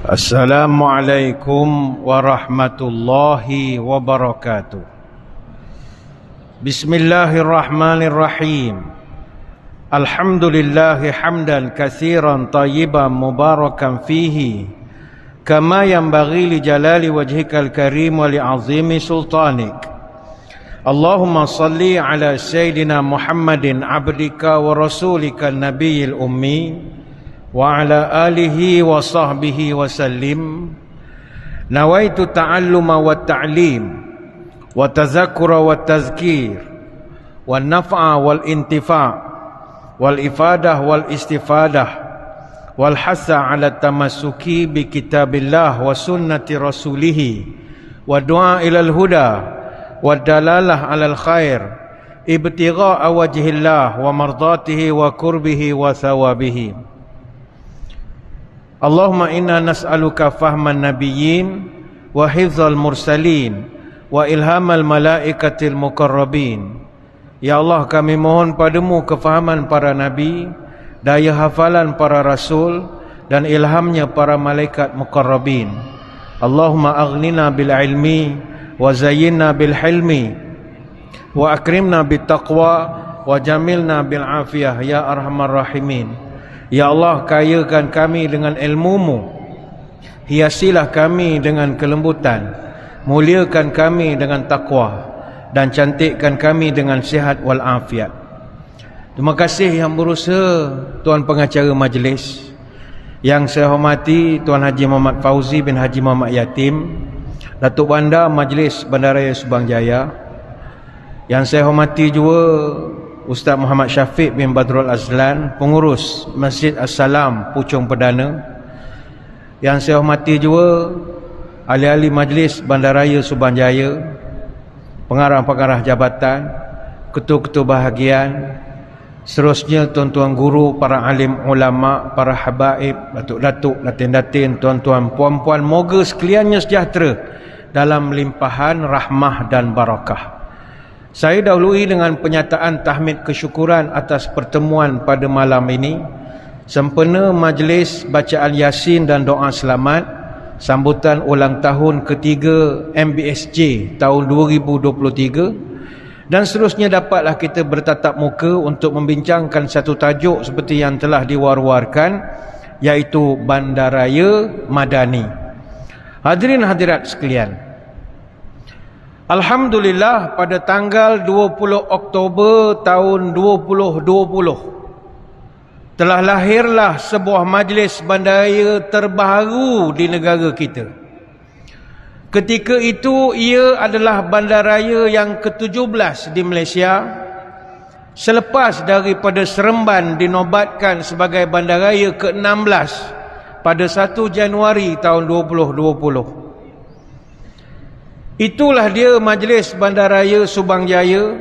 Assalamualaikum warahmatullahi wabarakatuh. Bismillahirrahmanirrahim. Alhamdulillahi hamdan katsiran tayyiban mubarakan fihi kama yanbaghi li jalali wajhikal karim wa li azimi sultanik. Allahumma salli ala sayyidina Muhammadin abdika wa rasulika nabiyil ummi wa ala alihi wa sahbihi wa sallim. Nawaitu ta'alluma wa ta'lim wa tazakkura wa tazkir wa naf'a wal intifa' wal ifadah wal istifadah wal hasa ala tamassuki bi kitabillah wa sunnati rasulih wa du'a ilal huda wa dalalah alal khair ibtigha'a wajhillah wa mardatihi wa kurbihi wa thawabihi. Allahumma inna nas'aluka fahman nabiyyin wa hifzal mursalin wa ilhamal malaikatil muqarrabin. Ya Allah, kami mohon padamu kefahaman para nabi, daya hafalan para rasul, dan ilhamnya para malaikat muqarrabin. Allahumma aghnina bil ilmi wa zayyinna bil hilmi wa akrimna bit taqwa wa jamilna bil afiyah ya arhamar rahimin. Ya Allah, kayakan kami dengan ilmu-Mu, hiasilah kami dengan kelembutan, muliakan kami dengan takwa, dan cantikkan kami dengan sihat wal afiat. Terima kasih yang berusaha Tuan Pengacara Majlis, yang saya hormati Tuan Haji Muhammad Fauzi bin Haji Muhammad Yatim, Datuk Bandar Majlis Bandaraya Subang Jaya, yang saya hormati juga Ustaz Muhammad Syafiq bin Badrul Azlan, pengurus Masjid As-Salam Puchong Perdana, yang saya hormati juga ahli-ahli Majlis Bandaraya Subang Jaya, pengarah-pengarah jabatan, ketua-ketua bahagian, seterusnya tuan-tuan guru, para alim ulama, para habaib, datuk-datuk, datin-datin, tuan-tuan, puan-puan, moga sekaliannya sejahtera dalam limpahan rahmah dan barakah. Saya dahului dengan penyataan tahmid kesyukuran atas pertemuan pada malam ini, sempena majlis bacaan Yasin dan doa selamat sambutan ulang tahun ketiga MBSJ tahun 2023, dan seterusnya dapatlah kita bertatap muka untuk membincangkan satu tajuk seperti yang telah diwar-warkan, iaitu Bandaraya Madani. Hadirin hadirat sekalian, alhamdulillah, pada tanggal 20 Oktober tahun 2020 telah lahirlah sebuah majlis bandaraya terbaru di negara kita. Ketika itu ia adalah bandaraya yang ke-17 di Malaysia, selepas daripada Seremban dinobatkan sebagai bandaraya ke-16 pada 1 Januari tahun 2020. Itulah dia Majlis Bandaraya Subang Jaya,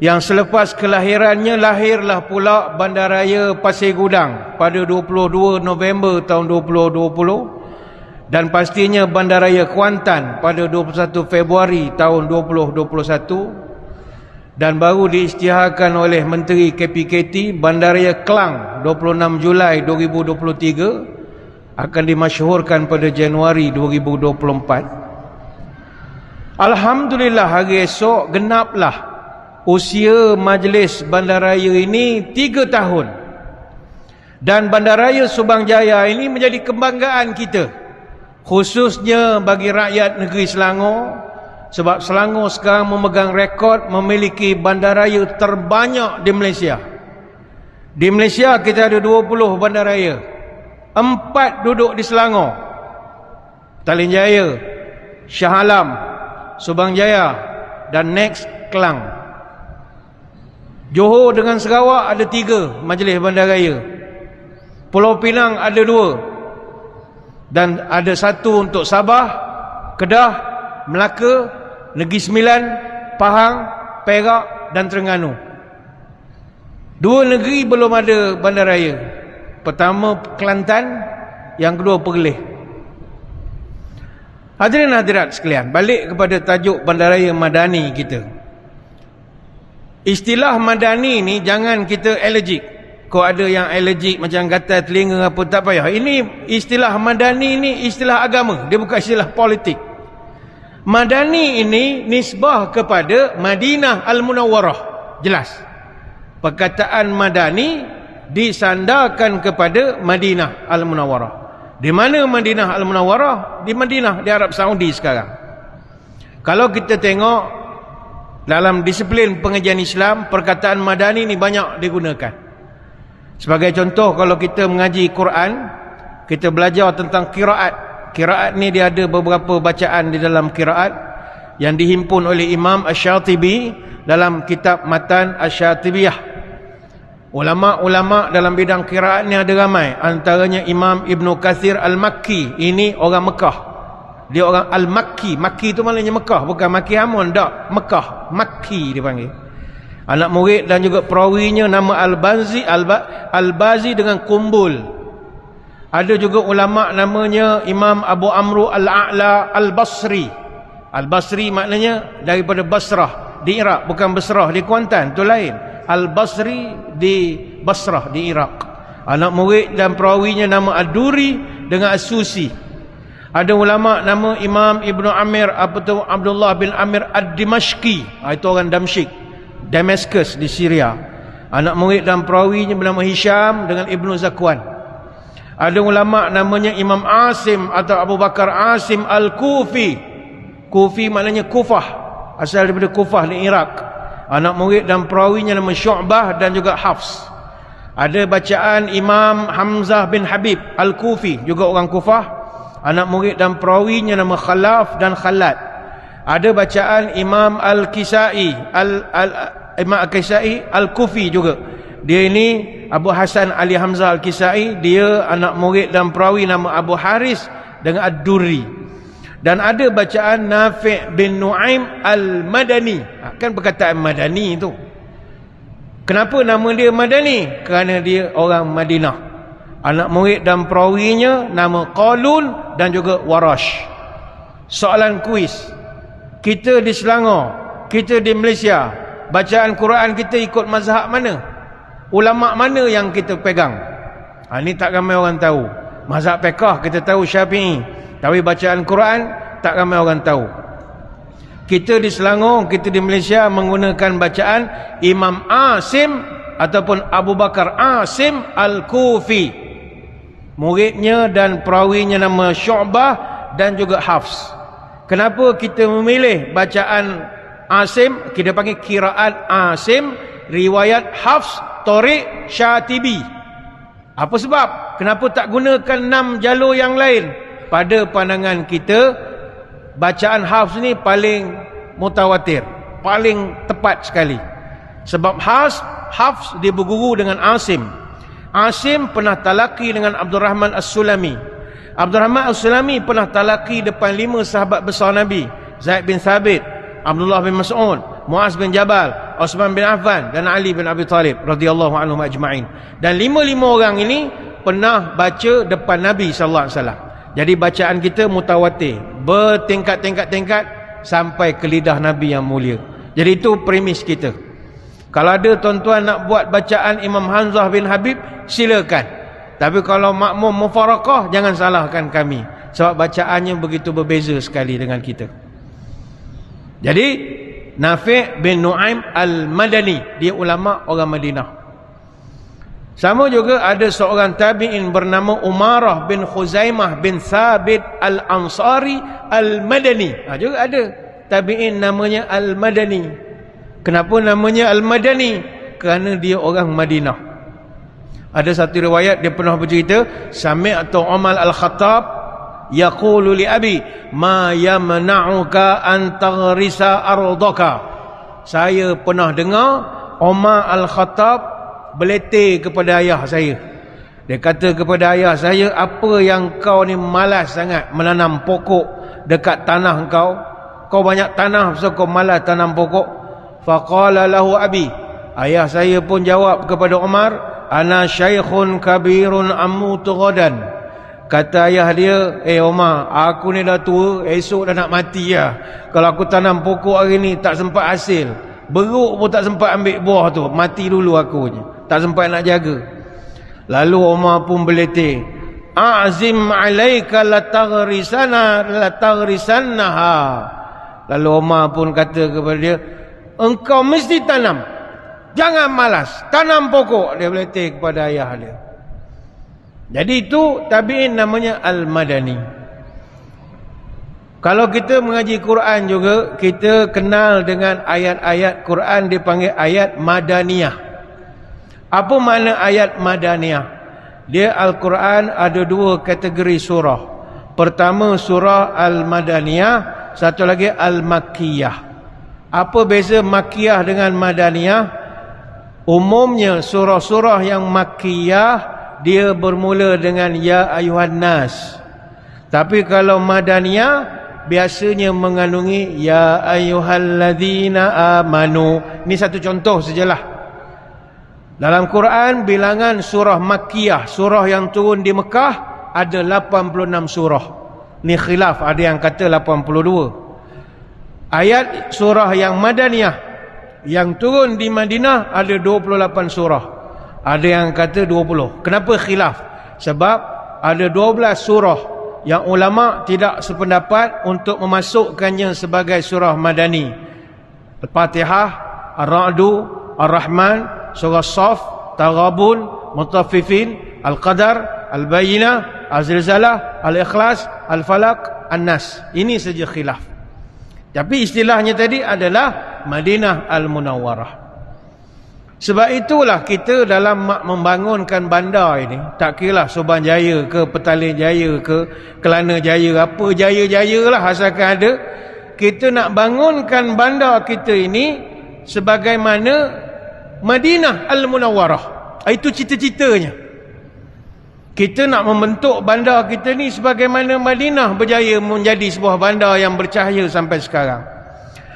yang selepas kelahirannya lahirlah pula Bandaraya Pasir Gudang pada 22 November tahun 2020, dan pastinya Bandaraya Kuantan pada 21 Februari tahun 2021, dan baru diisytiharkan oleh Menteri KPKT Bandaraya Klang 26 Julai 2023, akan dimasyhurkan pada Januari 2024. Alhamdulillah, hari esok genaplah usia Majlis Bandaraya ini 3 tahun. Dan Bandaraya Subang Jaya ini menjadi kebanggaan kita, khususnya bagi rakyat negeri Selangor, sebab Selangor sekarang memegang rekod memiliki bandaraya terbanyak di Malaysia. Di Malaysia kita ada 20 bandaraya, 4 duduk di Selangor: Petaling Jaya, Shah Alam, Subang Jaya, dan next Kelang. Johor dengan Sarawak ada 3 majlis bandaraya. Pulau Pinang ada 2, dan ada 1 untuk Sabah, Kedah, Melaka, Negeri Sembilan, Pahang, Perak dan Terengganu. 2 negeri belum ada bandaraya. Pertama Kelantan, yang kedua Perlis. Hadirin hadirat sekalian, balik kepada tajuk Bandaraya Madani kita. Istilah Madani ni jangan kita allergic. Kau ada yang alergik macam gatal telinga apa, tak payah. Ini istilah madani, ni istilah agama, dia bukan istilah politik. Madani ini nisbah kepada Madinah Al-Munawwarah. Jelas. Perkataan madani disandarkan kepada Madinah Al-Munawwarah. Di mana Madinah Al-Munawwarah? Di Madinah, di Arab Saudi sekarang. Kalau kita tengok dalam disiplin pengajian Islam, perkataan madani ni banyak digunakan. Sebagai contoh, kalau kita mengaji Quran, kita belajar tentang qiraat. Qiraat ni dia ada beberapa bacaan di dalam qiraat yang dihimpun oleh Imam Asy-Syatibi dalam kitab Matan Asy-Syatibiyah. Ulama-ulama dalam bidang qiraat ni ada ramai. Antaranya Imam Ibn Katsir Al-Makki. Ini orang Mekah. Dia orang Al-Makki. Makki tu maknanya Mekah, bukan Makki Hamun, tak. Mekah, Makki dia panggil. Anak murid dan juga perawinya nama Al-Bazi dengan kumbul. Ada juga ulama namanya Imam Abu Amru Al-A'la Al-Basri. Al-Basri maknanya daripada Basrah di Iraq, bukan Basrah di Kuantan, itu lain. Al-Basri di Basrah di Iraq. Anak murid dan perawinya nama Ad-Duri dengan As-Susi. Ada ulama nama Imam Ibn Amir Abdullah bin Amir Ad-Dimashqi. Itu orang Damsyik, Damascus di Syria. Anak murid dan perawinya bernama Hisham dengan Ibnu Zakwan. Ada ulama namanya Imam Asim atau Abu Bakar Asim Al-Kufi. Kufi maknanya Kufah, asal daripada Kufah di Iraq. Anak murid dan perawinya nama Syu'bah dan juga Hafs. Ada bacaan Imam Hamzah bin Habib Al-Kufi, juga orang Kufah. Anak murid dan perawinya nama Khalaf dan Khalad. Ada bacaan Imam Al-Kisai Imam Al-Kisai Al-Kufi juga. Dia ini Abu Hasan Ali Hamzah Al-Kisai. Dia anak murid dan perawi nama Abu Haris dengan Ad-Durri. Dan ada bacaan Nafi' bin Nu'aim Al-Madani. Kan perkataan Madani itu. Kenapa nama dia Madani? Kerana dia orang Madinah. Anak murid dan perawinya nama Qalun dan juga Warash. Soalan kuis. Kita di Selangor, kita di Malaysia, bacaan Quran kita ikut mazhab mana? Ulama mana yang kita pegang? Ini tak ramai orang tahu. Mazhab fiqh kita tahu Syafi'i, tapi bacaan Quran tak ramai orang tahu. Kita di Selangor, kita di Malaysia menggunakan bacaan Imam Asim ataupun Abu Bakar Asim Al-Kufi. Muridnya dan perawinya nama Syu'bah dan juga Hafs. Kenapa kita memilih bacaan Asim? Kita panggil qiraat Asim, riwayat Hafs, Tariq, Syatibi. Apa sebab? Kenapa tak gunakan 6 jalur yang lain? Pada pandangan kita, bacaan Hafs ni paling mutawatir, paling tepat sekali. Sebab Hafs dia berguru dengan Asim. Asim pernah talaki dengan Abdul Rahman As-Sulami. Abdul Rahman As-Sulami pernah talaki depan 5 sahabat besar Nabi. Zaid bin Thabit, Abdullah bin Mas'ud, Muaz bin Jabal, Osman bin Affan dan Ali bin Abi Talib radhiyallahu anhum ajma'in. Dan 5 orang ini pernah baca depan Nabi sallallahu alaihi wasallam. Jadi bacaan kita mutawatir, bertingkat-tingkat sampai ke lidah Nabi yang mulia. Jadi itu premis kita. Kalau ada tuan-tuan nak buat bacaan Imam Hamzah bin Habib, silakan. Tapi kalau makmum mufarakah, jangan salahkan kami. Sebab bacaannya begitu berbeza sekali dengan kita. Jadi, Nafi' bin Nu'aim Al-Madani. Dia ulama orang Madinah. Sama juga ada seorang tabi'in bernama Umarah bin Khuzaimah bin Thabit Al-Ansari Al-Madani. Juga ada tabi'in namanya Al-Madani. Kenapa namanya Al-Madani? Kerana dia orang Madinah. Ada satu riwayat dia pernah bercerita, sami'tu Umar Al-Khattab yaqulu li abi ma yamna'uka an taghrisa ardaka. Saya pernah dengar Umar Al-Khattab beletir kepada ayah saya. Dia kata kepada ayah saya, apa yang kau ni malas sangat menanam pokok dekat tanah kau? Kau banyak tanah, so kau malas tanam pokok. Faqala lahu abi. Ayah saya pun jawab kepada Umar, ana syaikhun kabirun amutu ghadan. Kata ayah dia, Umar, aku ni dah tua, esok dah nak mati lah. Kalau aku tanam pokok hari ni tak sempat hasil, beruk pun tak sempat ambil buah tu, mati dulu aku je, tak sempat nak jaga. Lalu Umar pun beletih, a'zim alaika lataghrisannaha. Lalu Umar pun kata kepada dia, engkau mesti tanam, jangan malas, tanam pokok. Dia beletih kepada ayah dia. Jadi itu tabi'in namanya al-madani. Kalau kita mengaji Quran juga, kita kenal dengan ayat-ayat Quran dipanggil ayat madaniyah. Apa makna ayat madaniyah? Dia Al-Quran ada dua kategori surah. Pertama surah Al-Madaniyah, satu lagi Al-Makkiyah. Apa beza Makkiyah dengan Madaniyah? Umumnya surah-surah yang Makkiyah dia bermula dengan ya ayuhan nas. Tapi kalau Madaniyah biasanya mengandungi ya ayyuhalladzina amanu. Ini satu contoh sajalah. Dalam Quran bilangan surah Makkiyah, surah yang turun di Mekah ada 86 surah. Ni khilaf, ada yang kata 82. Ayat surah yang Madaniyah yang turun di Madinah ada 28 surah. Ada yang kata 20. Kenapa khilaf? Sebab ada 12 surah yang ulama tidak sependapat untuk memasukkannya sebagai surah Madani. Al-Fatihah, Ar-Ra'du, Ar-Rahman, Surah Saf, Taghabun, Mutaffifin, Al-Qadar, Al-Bayyinah, Al-Zilzalah, Al-Ikhlas, Al-Falaq, An-Nas. Ini saja khilaf. Tapi istilahnya tadi adalah Madinah Al-Munawwarah. Sebab itulah kita dalam membangunkan bandar ini, tak kira Subang Jaya ke Petaling Jaya ke Kelana Jaya, apa jaya-jaya lah asalkan ada, kita nak bangunkan bandar kita ini sebagaimana Madinah Al-Munawwarah. Itu cita-citanya. Kita nak membentuk bandar kita ni sebagaimana Madinah berjaya menjadi sebuah bandar yang bercahaya sampai sekarang.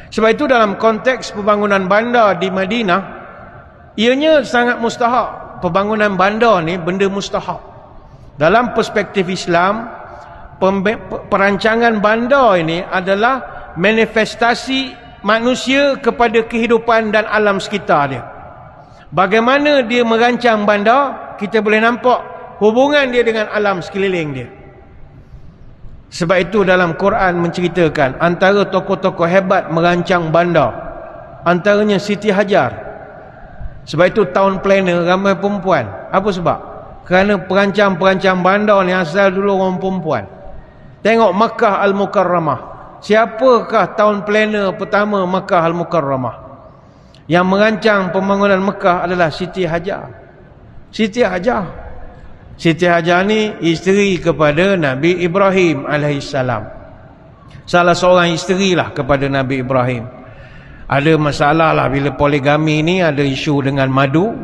Sebab itu dalam konteks pembangunan bandar di Madinah, ianya sangat mustahak. Pembangunan bandar ni benda mustahak. Dalam perspektif Islam, perancangan bandar ini adalah manifestasi manusia kepada kehidupan dan alam sekitar dia. Bagaimana dia merancang bandar, kita boleh nampak hubungan dia dengan alam sekeliling dia. Sebab itu dalam Quran menceritakan antara tokoh-tokoh hebat merancang bandar, antaranya Siti Hajar. Sebab itu town planner ramai perempuan. Apa sebab? Kerana perancang-perancang bandar ni asal dulu orang perempuan. Tengok Makkah Al-Mukarramah. Siapakah town planner pertama Makkah Al-Mukarramah? Yang merancang pembangunan Mekah adalah Siti Hajar. Siti Hajar. Siti Hajar ni isteri kepada Nabi Ibrahim alaihissalam. Salah seorang isteri lah kepada Nabi Ibrahim. Ada masalah lah bila poligami ni, ada isu dengan madu.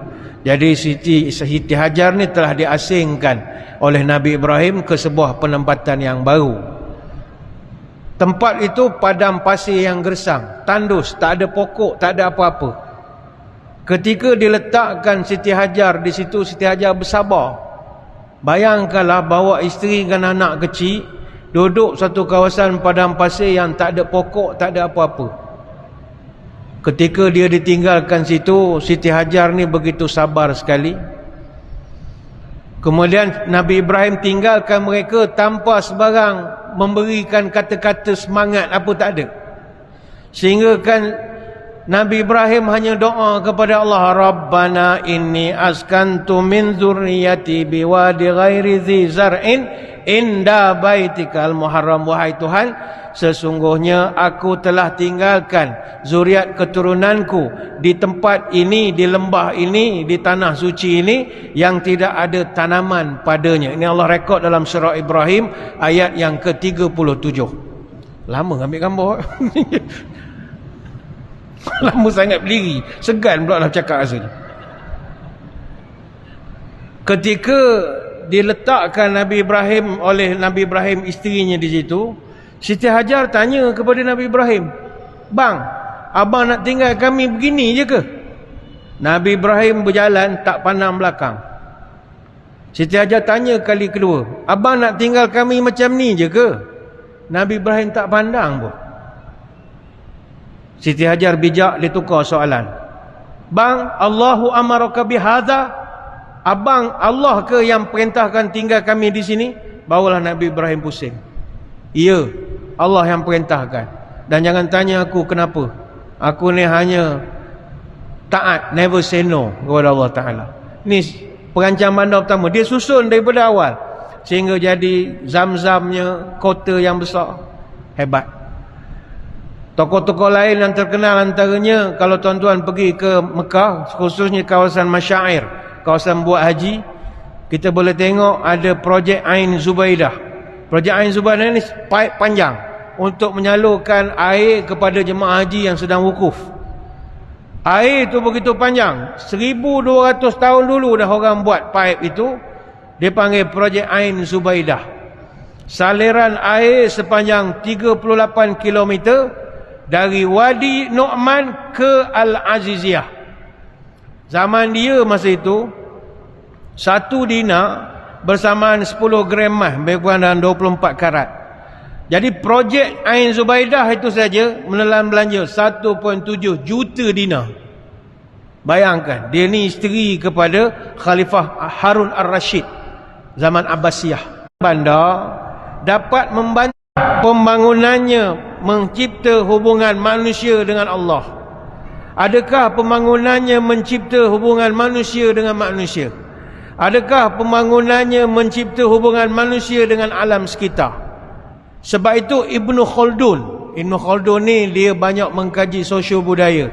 Jadi Siti Hajar ni telah diasingkan oleh Nabi Ibrahim ke sebuah penempatan yang baru. Tempat itu padang pasir yang gersang, tandus, tak ada pokok, tak ada apa-apa. Ketika diletakkan Siti Hajar di situ, Siti Hajar bersabar. Bayangkanlah bawa isteri dan anak kecil duduk satu kawasan padang pasir yang tak ada pokok, tak ada apa-apa. Ketika dia ditinggalkan situ, Siti Hajar ni begitu sabar sekali. Kemudian Nabi Ibrahim tinggalkan mereka tanpa sebarang memberikan kata-kata semangat apa tak ada. Sehingga kan Nabi Ibrahim hanya doa kepada Allah, Rabbana inni askantu min zurriyati biwadi ghairi dhi zar'in inda baitikal muharram. Wahai Tuhan, sesungguhnya aku telah tinggalkan zuriat keturunanku di tempat ini, di lembah ini, di tanah suci ini yang tidak ada tanaman padanya. Ini Allah rekod dalam surah Ibrahim ayat yang ke-37. Lama ambil gambar. Lama sangat berdiri, segan pula lah cakap rasanya. Ketika diletakkan Nabi Ibrahim oleh Nabi Ibrahim isterinya di situ, Siti Hajar tanya kepada Nabi Ibrahim, "Bang, abang nak tinggal kami begini je ke?" Nabi Ibrahim berjalan tak pandang belakang. Siti Hajar tanya kali kedua, "Abang nak tinggal kami macam ni je ke?" Nabi Ibrahim tak pandang pun. Siti Hajar bijak, dia tukar soalan. "Bang, Allahu amaraka bihadza? Abang Allah ke yang perintahkan tinggal kami di sini? Barulah Nabi Ibrahim pusing. Ya, Allah yang perintahkan. Dan jangan tanya aku kenapa. Aku ni hanya taat, never say no kepada Allah Ta'ala. Ni perancang bandar pertama. Dia susun daripada awal sehingga jadi Zam-Zamnya kota yang besar. Hebat. Tokoh-tokoh lain yang terkenal antaranya, kalau tuan-tuan pergi ke Mekah, khususnya kawasan Masyair, kawasan buat haji, kita boleh tengok ada projek Ain Zubaidah. Projek Ain Zubaidah ni pipe panjang untuk menyalurkan air kepada jemaah haji yang sedang wukuf. Air itu begitu panjang, 1200 tahun dulu dah orang buat pipe itu. Dia panggil projek Ain Zubaidah. Saliran air sepanjang 38 kilometer dari Wadi Nu'man ke Al-Aziziyah. Zaman dia masa itu, 1 dinar bersamaan 10 gram emas, lebih kurang dalam 24 karat. Jadi projek Ain Zubaidah itu saja menelan belanja 1.7 juta dinar. Bayangkan, dia ni isteri kepada Khalifah Harun Ar-Rashid zaman Abbasiyah. Bandar dapat membantu pembangunannya mencipta hubungan manusia dengan Allah. Adakah pembangunannya mencipta hubungan manusia dengan manusia? Adakah pembangunannya mencipta hubungan manusia dengan alam sekitar? Sebab itu Ibnu Khaldun ni dia banyak mengkaji sosio budaya.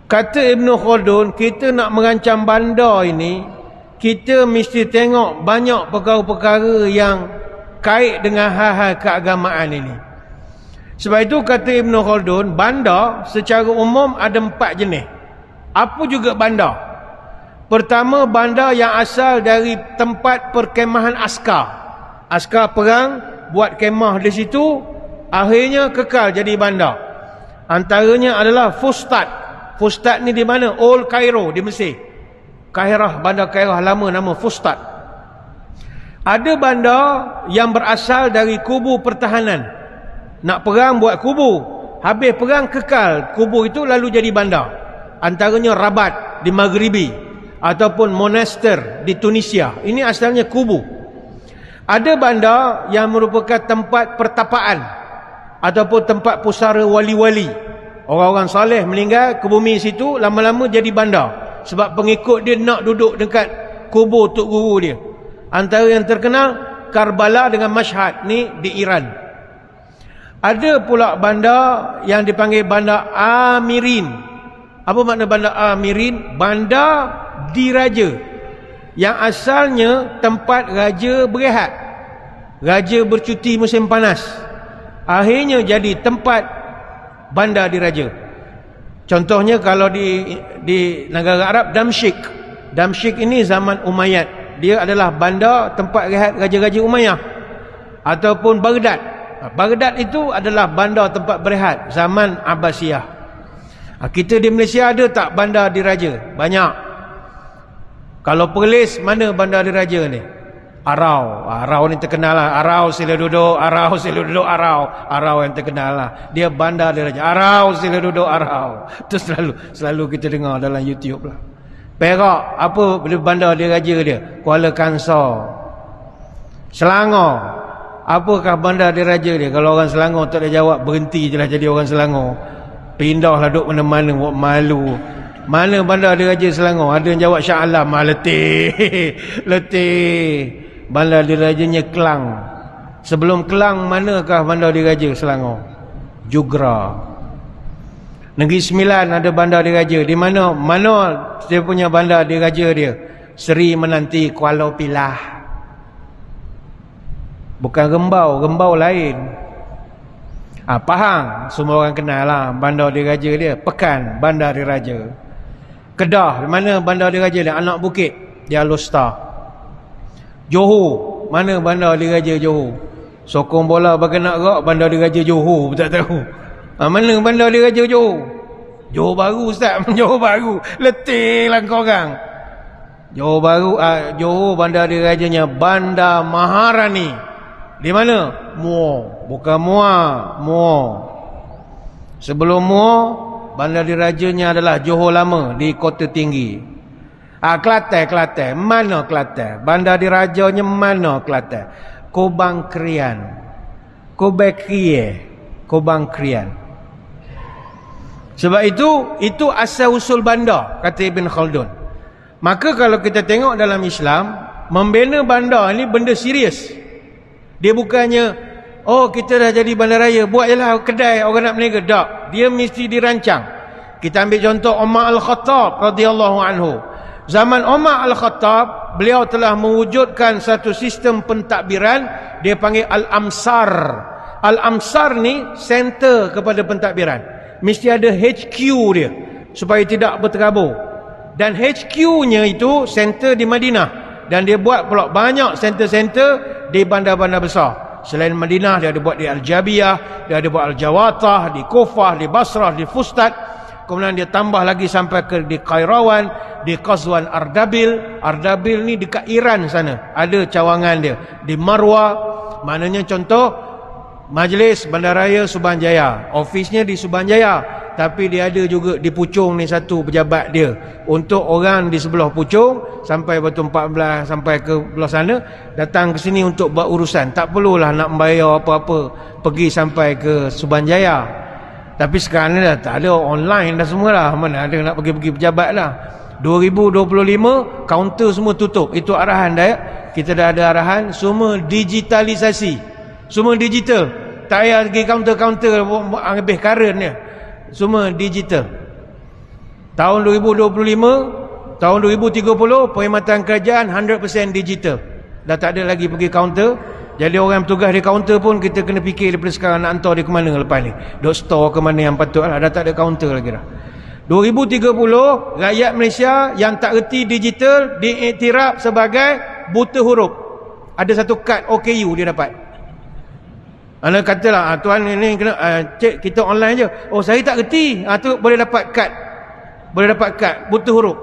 Kata Ibnu Khaldun, kita nak merancang bandar ini, kita mesti tengok banyak perkara-perkara yang kait dengan hal-hal keagamaan ini. Sebab itu kata Ibnu Khaldun, bandar secara umum ada 4 jenis. Apa juga bandar? Pertama, bandar yang asal dari tempat perkemahan askar. Askar perang buat kemah di situ, akhirnya kekal jadi bandar. Antaranya adalah Fustat. Fustat ni di mana? Old Cairo di Mesir. Kairah, bandar Kairah lama nama Fustat. Ada bandar yang berasal dari kubu pertahanan. Nak perang buat kubu, habis perang kekal kubu itu lalu jadi bandar. Antaranya Rabat di Maghribi ataupun Monastir di Tunisia. Ini asalnya kubu. Ada bandar yang merupakan tempat pertapaan ataupun tempat pusara wali-wali. Orang-orang saleh meninggal ke bumi situ, lama-lama jadi bandar sebab pengikut dia nak duduk dekat kubur tok guru dia. Antara yang terkenal Karbala dengan Mashhad ni di Iran. Ada pula bandar yang dipanggil bandar Amirin. Apa makna bandar Amirin? Bandar diraja, yang asalnya tempat raja berehat, raja bercuti musim panas, akhirnya jadi tempat bandar diraja. Contohnya kalau di negara Arab, Damsyik ini zaman Umayyad, dia adalah bandar tempat rehat raja-raja Umayyah. Ataupun Baghdad itu adalah bandar tempat berehat zaman Abbasiyah. Kita di Malaysia ada tak bandar diraja? Banyak. Kalau Perlis, mana bandar diraja ni? Arau ni terkenal lah. Arau sila duduk, Arau yang terkenal lah. Dia bandar diraja. Arau sila duduk, Arau. Itu selalu kita dengar dalam YouTube lah. Perak, apa bandar diraja dia? Kuala Kangsar. Selangor, apakah bandar diraja dia? Kalau orang Selangor tak ada jawab, berhenti je lah jadi orang Selangor. Pindahlah duduk mana-mana, buat malu. Mana bandar diraja Selangor? Ada yang jawab Shah Alam. Letih. Bandar dirajanya Kelang. Sebelum Kelang, manakah bandar diraja Selangor? Jugra. Negeri Sembilan ada bandar diraja. Di mana dia punya bandar diraja dia? Seri Menanti Kuala Pilah. Bukan Rembau lain. Pahang, semua orang kenal lah bandar diraja dia. Pekan, bandar diraja. Kedah, mana bandar diraja dia? Anak Bukit, dia Alostar. Johor, mana bandar diraja Johor? Sokong bola bagi nak rak, bandar diraja Johor, tak tahu. Mana bandar diraja Johor? Johor Baru, Ustaz. Johor Baru, letih lah korang. Johor Baru, Johor bandar dirajanya Bandar Maharani. Di mana? Muar. Bukan Muar. Sebelum Muar, bandar dirajanya adalah Johor Lama di Kota Tinggi. Kelantan. Mana Kelantan? Bandar dirajanya mana Kelantan? Kubang Krian. Kubang Krian. Sebab itu asal usul bandar, kata Ibn Khaldun. Maka kalau kita tengok dalam Islam, membina bandar ni benda serius. Dia bukannya, oh kita dah jadi bandaraya, buat je lah kedai orang nak berniaga. Tak, dia mesti dirancang. Kita ambil contoh Umar Al-Khattab radhiyallahu anhu. Zaman Umar Al-Khattab, beliau telah mewujudkan satu sistem pentadbiran, dia panggil Al-Amsar. Al-Amsar ni center kepada pentadbiran. Mesti ada HQ dia supaya tidak berterabur. Dan HQ-nya itu center di Madinah. Dan dia buat pula banyak center-center di bandar-bandar besar. Selain Madinah, dia ada buat di Al-Jabiyah, dia ada buat Al-Jawatah, di Kufah, di Basrah, di Fustat. Kemudian dia tambah lagi sampai ke di Qairawan, di Qazwan Ardabil. Ardabil ni dekat Iran sana, ada cawangan dia. Di Marwa, maknanya contoh Majlis Bandaraya Subanjaya, ofisnya di Subanjaya, tapi dia ada juga di Puchong ni satu pejabat dia. Untuk orang di sebelah Puchong sampai Batu 14 sampai ke belah sana, datang ke sini untuk buat urusan. Tak perlulah nak membayar apa-apa pergi sampai ke Subanjaya. Tapi sekarang ni dah tak ada, online dah semualah. Mana ada nak pergi pejabat lah. 2025 kaunter semua tutup. Itu arahan dah ya. Kita dah ada arahan semua digitalisasi. Semua digital. Tak payah pergi kaunter-kaunter habis karen dia. Semua digital. Tahun 2025, tahun 2030 perkhidmatan kerajaan 100% digital. Dah tak ada lagi pergi kaunter. Jadi orang bertugas di kaunter pun kita kena fikir daripada sekarang nak hantar dia ke mana lepas ni. Dok store ke mana yang patut lah. Dah tak ada kaunter lagi dah. 2030 rakyat Malaysia yang tak erti digital diiktiraf sebagai buta huruf. Ada satu kad OKU dia dapat. Anda katalah, tuan ini kena cek kita online je. Oh saya tak kerti. Tu boleh dapat kad. Boleh dapat kad buta huruf.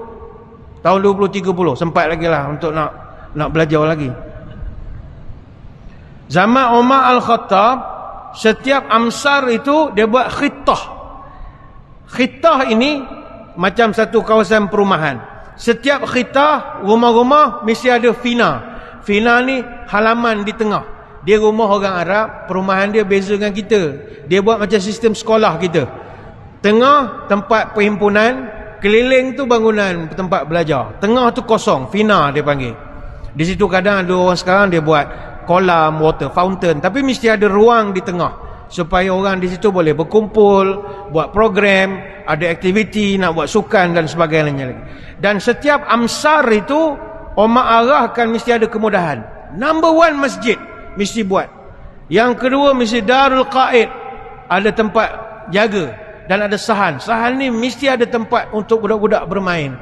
Tahun 2030 sempat lagi lah untuk nak belajar lagi. Zaman Umar Al-Khattab, setiap amsar itu dia buat khittah. Khittah ini macam satu kawasan perumahan. Setiap khittah, rumah-rumah mesti ada fina. Fina ni halaman di tengah. Dia rumah orang Arab, perumahan dia beza dengan kita. Dia buat macam sistem sekolah kita. Tengah tempat perhimpunan, keliling tu bangunan tempat belajar. Tengah tu kosong, fina dia panggil. Di situ kadang ada orang sekarang dia buat kolam, water fountain, tapi mesti ada ruang di tengah supaya orang di situ boleh berkumpul, buat program, ada aktiviti, nak buat sukan dan sebagainya lagi. Dan setiap amsar itu Umar arahkan mesti ada kemudahan. Number one masjid mesti buat. Yang kedua mesti darul qaid, ada tempat jaga dan ada sahan. Sahan ni mesti ada tempat untuk budak-budak bermain.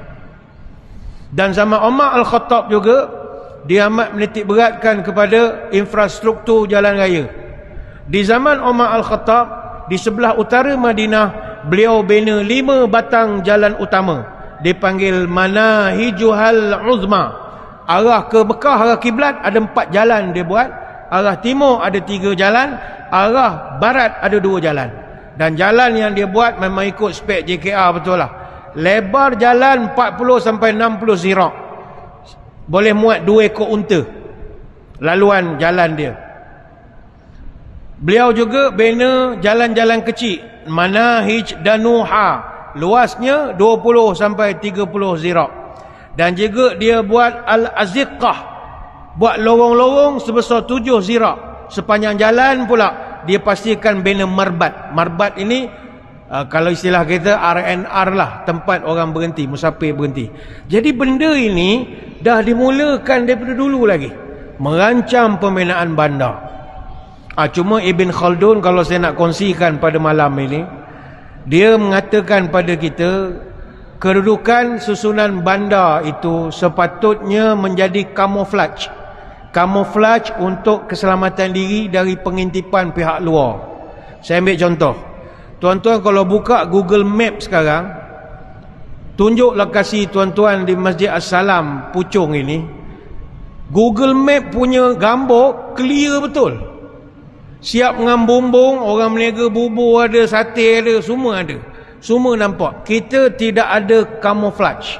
Dan zaman Umar Al-Khattab juga dia amat menitik beratkan kepada infrastruktur jalan raya. Di zaman Umar Al-Khattab, di sebelah utara Madinah, beliau bina 5 batang jalan utama. Dipanggil Manahijuhal Uzma. Arah ke Mekah, arah kiblat ada 4 jalan dia buat. Arah timur ada 3 jalan, arah barat ada 2 jalan. Dan jalan yang dia buat memang ikut spek JKR betul lah. Lebar jalan 40 sampai 60 zirak. Boleh muat 2 ekor unta. Laluan jalan dia. Beliau juga bina jalan-jalan kecil, Manahij Danuha. Luasnya 20 sampai 30 zirak. Dan juga dia buat Al-Aziqah. Buat lorong-lorong sebesar 7 zirak. Sepanjang jalan pula dia pastikan bina marbat. Marbat ini kalau istilah kita RNR lah, tempat orang berhenti, musafir berhenti. Jadi benda ini dah dimulakan daripada dulu lagi, merancang pembinaan bandar. Cuma Ibn Khaldun kalau saya nak kongsikan pada malam ini, dia mengatakan pada kita kedudukan susunan bandar itu sepatutnya menjadi kamuflaj. Kamuflaj untuk keselamatan diri dari pengintipan pihak luar. Saya ambil contoh. Tuan-tuan kalau buka Google Map sekarang, tunjuk lokasi tuan-tuan di Masjid As-Salam Puchong ini, Google Map punya gambar clear betul. Siap dengan bumbung, orang meniaga bubur ada, sate ada, semua ada. Semua nampak. Kita tidak ada kamuflaj.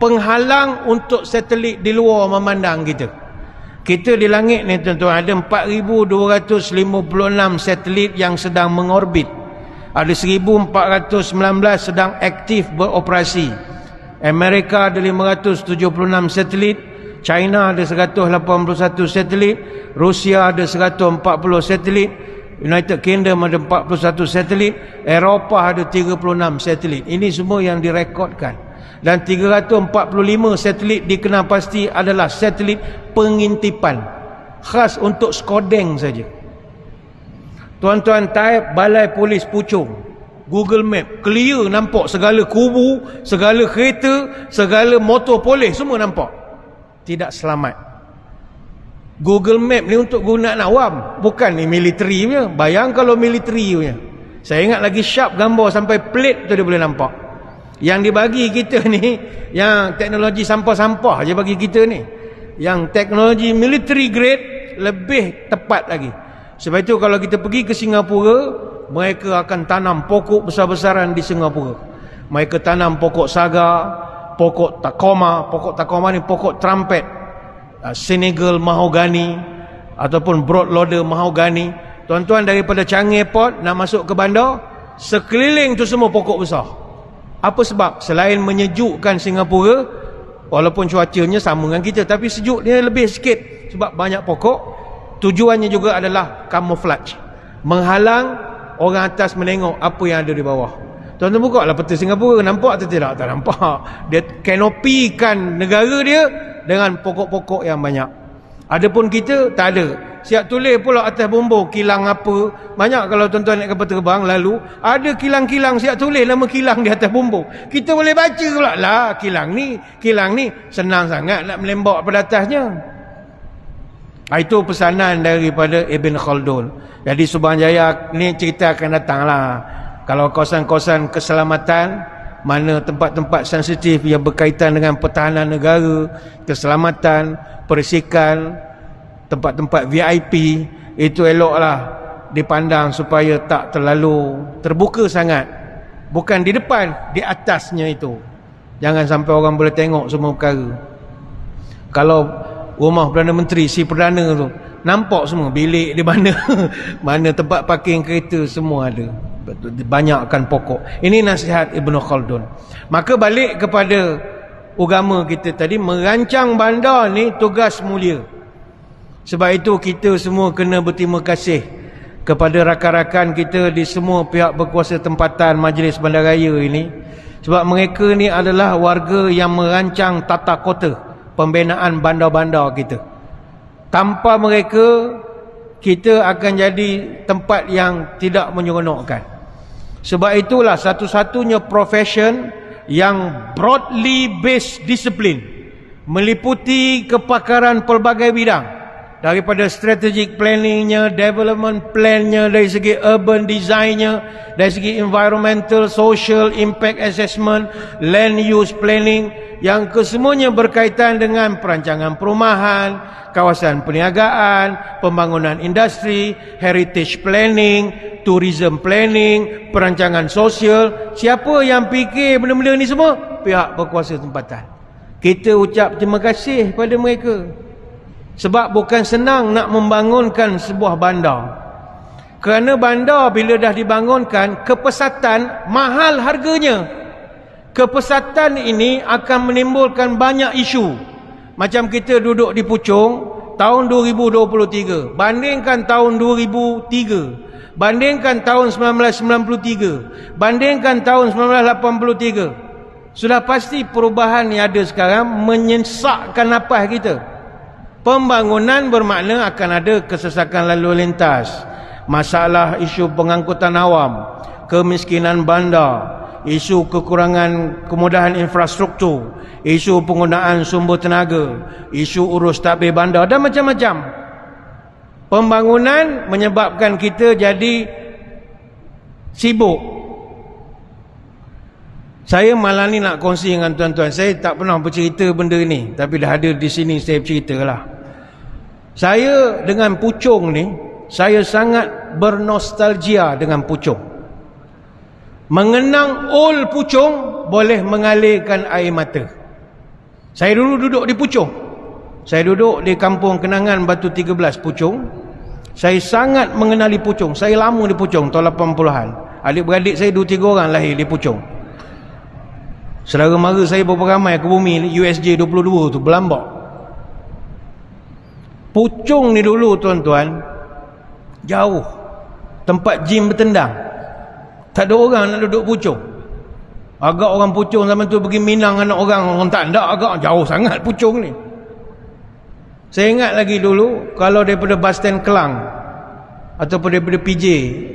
penghalang untuk satelit di luar memandang kita. Kita di langit ni tuan-tuan ada 4,256 satelit yang sedang mengorbit. Ada 1,419 sedang aktif beroperasi. Amerika ada 576 satelit, China ada 181 satelit, Rusia ada 140 satelit, United Kingdom ada 41 satelit, Eropah ada 36 satelit. Ini semua yang direkodkan. Dan 345 satelit dikenal pasti adalah satelit pengintipan, khas untuk Skodeng saja. Tuan-tuan type Balai Polis Puchong, Google Map, clear nampak segala kubu, segala kereta, segala motor polis semua nampak. Tidak selamat. Google Map ni untuk gunaan awam, bukan ni militeri punya. Bayang kalau militeri punya. Saya ingat lagi sharp gambar sampai plate tu dia boleh nampak. Yang dibagi kita ni, yang teknologi sampah-sampah je bagi kita ni. Yang teknologi military grade lebih tepat lagi. Sebab itu kalau kita pergi ke Singapura, mereka akan tanam pokok besar-besaran di Singapura. Mereka tanam pokok saga, pokok takoma. Pokok takoma ni pokok trumpet, Senegal mahogani ataupun broadloader mahogani. Tuan-tuan daripada Changi Airport nak masuk ke bandar, sekeliling tu semua pokok besar. Apa sebab? Selain menyejukkan Singapura, walaupun cuacanya sama dengan kita, tapi sejuk dia lebih sikit sebab banyak pokok. Tujuannya juga adalah camouflage, menghalang orang atas menengok apa yang ada di bawah. Tuan-tuan buka lah peta Singapura, nampak atau tidak? Tak nampak. Dia kanopikan negara dia dengan pokok-pokok yang banyak. Adapun kita tak ada. Siap tulis pula atas bumbung kilang apa. Banyak kalau tuan-tuan naik kapal terbang lalu ada kilang-kilang, siap tulis nama kilang di atas bumbung. Kita boleh baca pula lah, kilang ni senang sangat nak melembak pada atasnya. Itu pesanan daripada Ibn Khaldun. Jadi Subang Jaya ni cerita akan datang lah. Kalau kawasan-kawasan keselamatan, mana tempat-tempat sensitif yang berkaitan dengan pertahanan negara, keselamatan, perisikan, tempat-tempat VIP, itu eloklah dipandang supaya tak terlalu terbuka sangat. Bukan di depan, di atasnya itu. Jangan sampai orang boleh tengok semua perkara. Kalau rumah Perdana Menteri, si Perdana tu, nampak semua bilik di mana, mana tempat parking kereta, semua ada. Banyakkan pokok. Ini nasihat Ibn Khaldun. Maka balik kepada agama kita tadi, merancang bandar ni tugas mulia. Sebab itu kita semua kena berterima kasih kepada rakan-rakan kita di semua pihak berkuasa tempatan Majlis Bandaraya ini. Sebab mereka ni adalah warga yang merancang tata kota, pembinaan bandar-bandar kita. Tanpa mereka, kita akan jadi tempat yang tidak menyeronokkan. Sebab itulah satu-satunya profession yang broadly based discipline, meliputi kepakaran pelbagai bidang. Daripada strategic planningnya, development plannya, dari segi urban designnya, dari segi environmental, social impact assessment, land use planning, yang kesemuanya berkaitan dengan perancangan perumahan, kawasan perniagaan, pembangunan industri, heritage planning, tourism planning, perancangan sosial. Siapa yang fikir benda-benda ni semua? Pihak berkuasa tempatan. Kita ucap terima kasih pada mereka. Sebab bukan senang nak membangunkan sebuah bandar. Kerana bandar bila dah dibangunkan, kepesatan mahal harganya. Kepesatan ini akan menimbulkan banyak isu. Macam kita duduk di Puchong tahun 2023, bandingkan tahun 2003, bandingkan tahun 1993, bandingkan tahun 1983. Sudah pasti perubahan yang ada sekarang menyesakkan nafas kita. Pembangunan bermakna akan ada kesesakan lalu lintas, masalah isu pengangkutan awam, kemiskinan bandar, isu kekurangan kemudahan infrastruktur, isu penggunaan sumber tenaga, isu urus tadbir bandar dan macam-macam. Pembangunan menyebabkan kita jadi sibuk. Saya malam ni nak kongsi dengan tuan-tuan. Saya tak pernah bercerita benda ni, tapi dah ada di sini saya berceritalah. Saya dengan Puchong ni, saya sangat bernostalgia dengan Puchong. Mengenang old Puchong boleh mengalirkan air mata. Saya dulu duduk di Puchong. Saya duduk di kampung kenangan Batu 13 Puchong. Saya sangat mengenali Puchong. Saya lama di Puchong tahun 80-an. Adik-beradik saya 2-3 orang lahir di Puchong. Saudara mara saya berapa ramai ke bumi USJ 22 tu berlambak. Puchong ni dulu tuan-tuan jauh. Tempat gym bertendang. Tak ada orang nak duduk Puchong. Agak orang Puchong zaman tu pergi Minang anak orang tak ada, agak jauh sangat Puchong ni. Saya ingat lagi dulu kalau daripada bus stand Kelang ataupun daripada PJ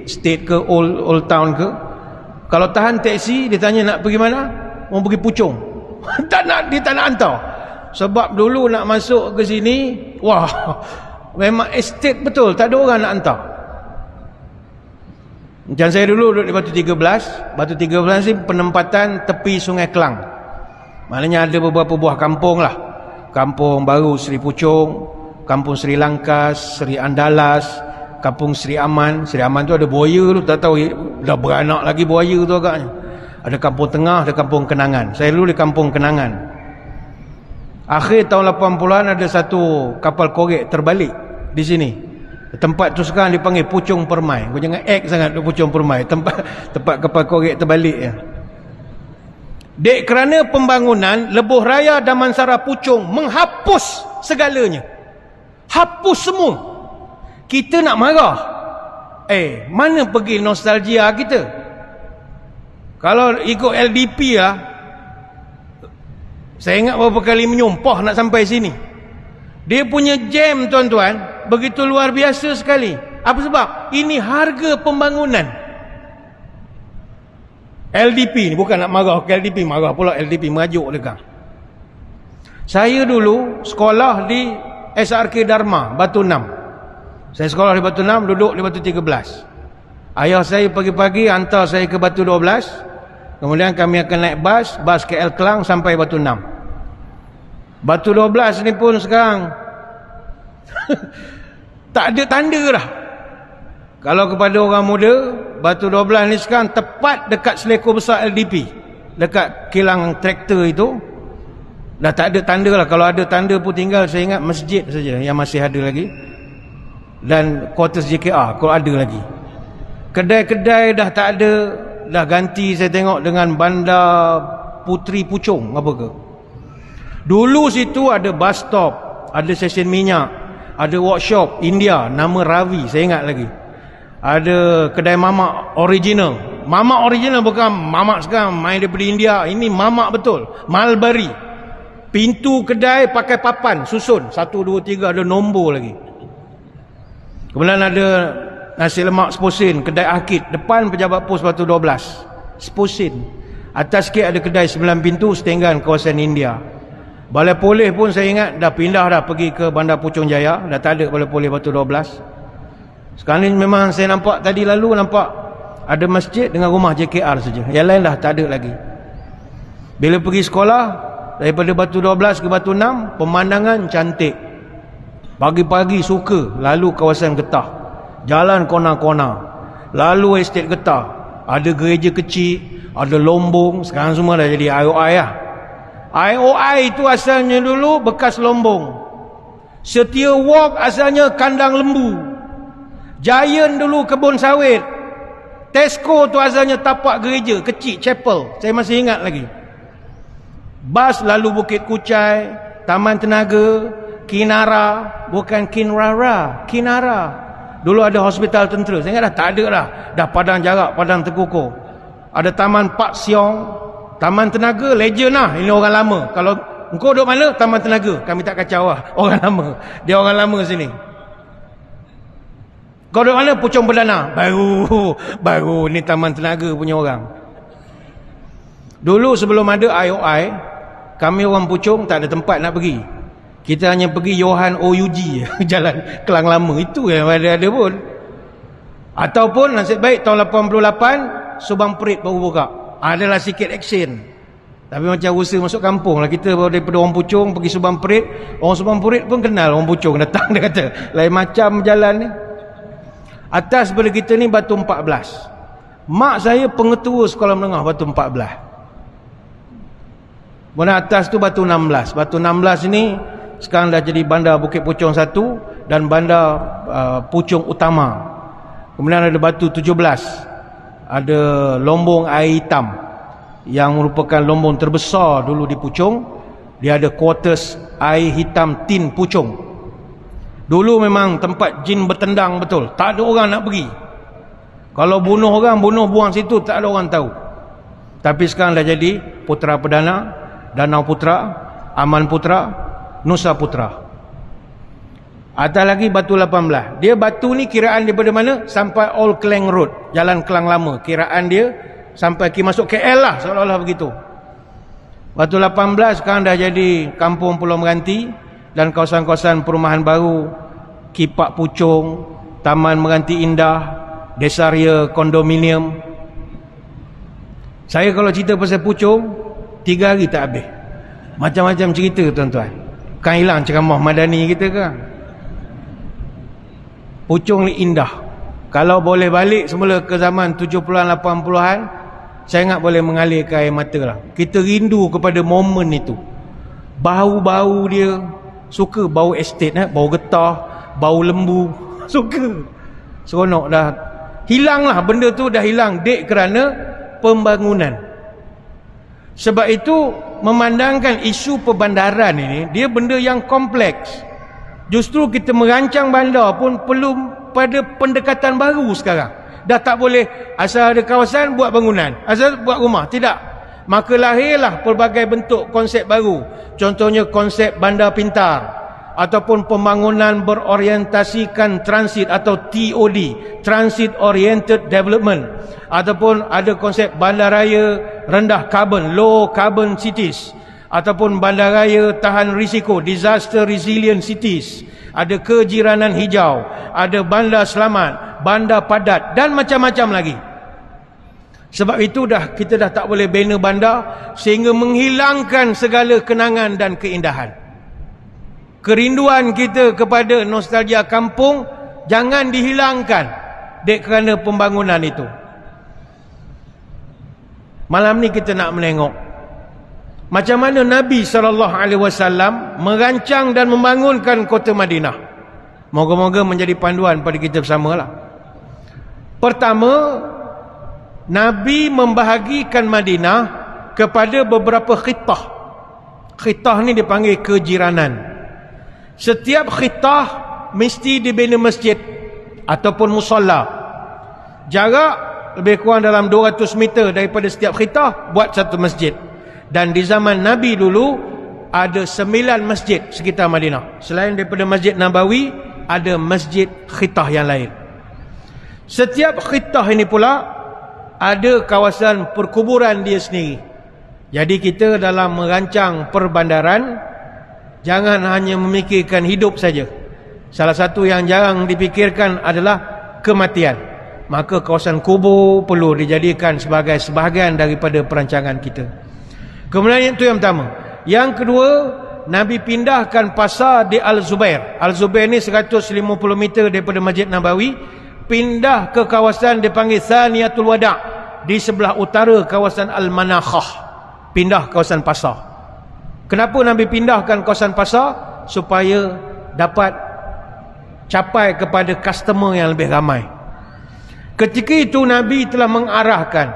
State ke Old Town ke, kalau tahan teksi dia tanya nak pergi mana, mau pergi Puchong. Dia tak nak hantar. Sebab dulu nak masuk ke sini, wah, memang estate betul, tak ada orang nak hantar. Macam saya dulu duduk di Batu 13. Batu 13 ni penempatan tepi Sungai Kelang. Maknanya ada beberapa buah kampung lah. Kampung baru Sri Puchong, Kampung Sri Langkas, Sri Andalas, Kampung Sri Aman. Sri Aman tu ada buaya tu, tak tahu dah beranak lagi buaya tu agaknya. Ada Kampung Tengah, ada Kampung Kenangan. Saya dulu di Kampung Kenangan. Akhir tahun 80-an ada satu kapal korek terbalik di sini. Tempat tu sekarang dipanggil Puchong Permai. Kau jangan act sangat di Puchong Permai. Tempat kapal korek terbalik ya. Dek kerana pembangunan, Lebuh Raya Damansara Puchong menghapus segalanya. Hapus semua. Kita nak marah. Mana pergi nostalgia kita? Kalau ikut LDP lah, saya ingat berapa kali menyumpah nak sampai sini. Dia punya jam tuan-tuan begitu luar biasa sekali. Apa sebab? Ini harga pembangunan. LDP ni bukan nak marah ke LDP, marah pula LDP merajuk dekat. Saya dulu sekolah di SRK Dharma Batu 6. Saya sekolah di Batu 6, duduk di Batu 13. Ayah saya pagi-pagi hantar saya ke Batu 12. Kemudian kami akan naik bas KL Kelang sampai Batu 6. Batu 12 ni pun sekarang tak ada tanda dah. Kalau kepada orang muda, Batu 12 ni sekarang tepat dekat selekor besar LDP, dekat kilang traktor itu. Dah tak ada tanda lah. Kalau ada tanda pun tinggal saya ingat masjid saja yang masih ada lagi, dan quarters JKR kalau ada lagi. Kedai-kedai dah tak ada, dah ganti saya tengok dengan Bandar Puteri Puchong apa ke. Dulu situ ada bus stop, ada stesen minyak, ada workshop India nama Ravi, saya ingat lagi. Ada kedai mamak original. Mamak original bukan mamak sekarang main daripada India. Ini mamak betul, Malbari. Pintu kedai pakai papan susun 1, 2, 3, ada nombor lagi. Kemudian ada nasi lemak Sposin, kedai akid depan pejabat pos Batu 12 Sposin. Atas sikit ada kedai 9 pintu setinggan kawasan India. Balai Polis pun saya ingat dah pindah dah pergi ke Bandar Puchong Jaya. Dah tak ada Balai Polis Batu 12. Sekarang ni memang saya nampak tadi lalu nampak ada masjid dengan rumah JKR saja. Yang lain dah tak ada lagi. Bila pergi sekolah daripada Batu 12 ke Batu 6, pemandangan cantik. Pagi-pagi suka lalu kawasan Getah. Jalan kona-kona. Lalu estate Getah. Ada gereja kecil, ada lombong, sekarang semua dah jadi IOI lah. IOI itu asalnya dulu bekas lombong. Setia Walk asalnya kandang lembu. Giant dulu kebun sawit. Tesco tu asalnya tapak gereja kecil, chapel. Saya masih ingat lagi. Bas lalu Bukit Kucai, Taman Tenaga, Kinara, bukan Kinrara, Kinara. Dulu ada hospital tentera. Saya ingat dah tak ada dah. Dah padang jarak, padang terkukuh. Ada Taman Pak Siong, Taman Tenaga, legend lah. Ini orang lama. Kalau engkau duduk mana? Taman Tenaga. Kami tak kacau lah. Orang lama. Dia orang lama sini. Kau duduk mana? Puchong Perdana. Baru ni Taman Tenaga punya orang. Dulu sebelum ada IOI, kami orang Puchong tak ada tempat nak pergi. Kita hanya pergi Johan OUG Jalan Kelang Lama. Itu yang ada pun. Ataupun nasib baik tahun 88 Subang Perit baru buka. Adalah sikit action. Tapi macam usaha masuk kampung lah. Kita daripada orang Puchong pergi Subang Perit. Orang Subang Perit pun kenal orang Puchong datang. Dia kata lain macam jalan ni. Atas pada kita ni Batu 14. Mak saya pengetua sekolah menengah Batu 14. Kemudian atas tu batu 16. Batu 16 ni sekarang dah jadi bandar Bukit Puchong 1 dan bandar Puchong Utama. Kemudian ada batu 17. Ada lombong air hitam yang merupakan lombong terbesar dulu di Puchong. Dia ada quarters air hitam Tin Puchong. Dulu memang tempat jin bertendang betul. Tak ada orang nak pergi. Kalau bunuh orang, buang situ, tak ada orang tahu. Tapi sekarang dah jadi Putra Perdana, Danau Putra, Aman Putra, Nusa Putra. Ada lagi batu 18. Dia batu ni kiraan daripada mana? Sampai Old Klang Road, Jalan Klang Lama. Kiraan dia sampai masuk KL lah, seolah-olah begitu. Batu 18 sekarang dah jadi Kampung Pulau Meranti dan kawasan-kawasan perumahan baru, Kipak Puchong, Taman Meranti Indah, Desaria Kondominium. Saya kalau cerita pasal Puchong 3 hari tak habis. Macam-macam cerita tuan-tuan. Kan hilang ceramah Madani kita kan. Puchong ni indah. Kalau boleh balik semula ke zaman 70-an 80-an, saya ingat boleh mengalirkan air mata lah. Kita rindu kepada momen itu. Bau-bau dia, suka bau estate, bau getah, bau lembu, suka. Seronok dah. Hilang lah, benda tu dah hilang dek kerana pembangunan. Sebab itu memandangkan isu perbandaran ini, dia benda yang kompleks. Justru kita merancang bandar pun perlu pada pendekatan baru sekarang. Dah tak boleh asal ada kawasan buat bangunan, asal buat rumah, tidak. Maka lahirlah pelbagai bentuk konsep baru. Contohnya konsep bandar pintar ataupun pembangunan berorientasikan transit atau TOD, Transit Oriented Development, ataupun ada konsep bandaraya rendah karbon, low carbon cities, ataupun bandaraya tahan risiko, disaster resilient cities. Ada kejiranan hijau, ada bandar selamat, bandar padat dan macam-macam lagi. Sebab itu kita dah tak boleh bina bandar sehingga menghilangkan segala kenangan dan keindahan. Kerinduan kita kepada nostalgia kampung jangan dihilangkan dek kerana pembangunan itu. Malam ni kita nak menengok macam mana Nabi SAW merancang dan membangunkan kota Madinah. Moga-moga menjadi panduan pada kita bersamalah. Pertama, Nabi membahagikan Madinah kepada beberapa khitah. Khitah ni dipanggil kejiranan. Setiap khitah mesti dibina masjid ataupun musalla. Jarak lebih kurang dalam 200 meter daripada setiap khitah buat satu masjid. Dan di zaman Nabi dulu ada 9 masjid sekitar Madinah. Selain daripada Masjid Nabawi, ada masjid khitah yang lain. Setiap khitah ini pula ada kawasan perkuburan dia sendiri. Jadi kita dalam merancang perbandaran jangan hanya memikirkan hidup saja. Salah satu yang jarang dipikirkan adalah kematian. Maka kawasan kubur perlu dijadikan sebagai sebahagian daripada perancangan kita. Kemudian itu yang pertama. Yang kedua, Nabi pindahkan pasar di Al-Zubair. Al-Zubair ni 150 meter daripada Masjid Nabawi. Pindah ke kawasan dipanggil Thaniyatul Wada' di sebelah utara kawasan Al-Manakhah. Pindah kawasan pasar. Kenapa Nabi pindahkan kawasan pasar? Supaya dapat capai kepada customer yang lebih ramai. Ketika itu Nabi telah mengarahkan,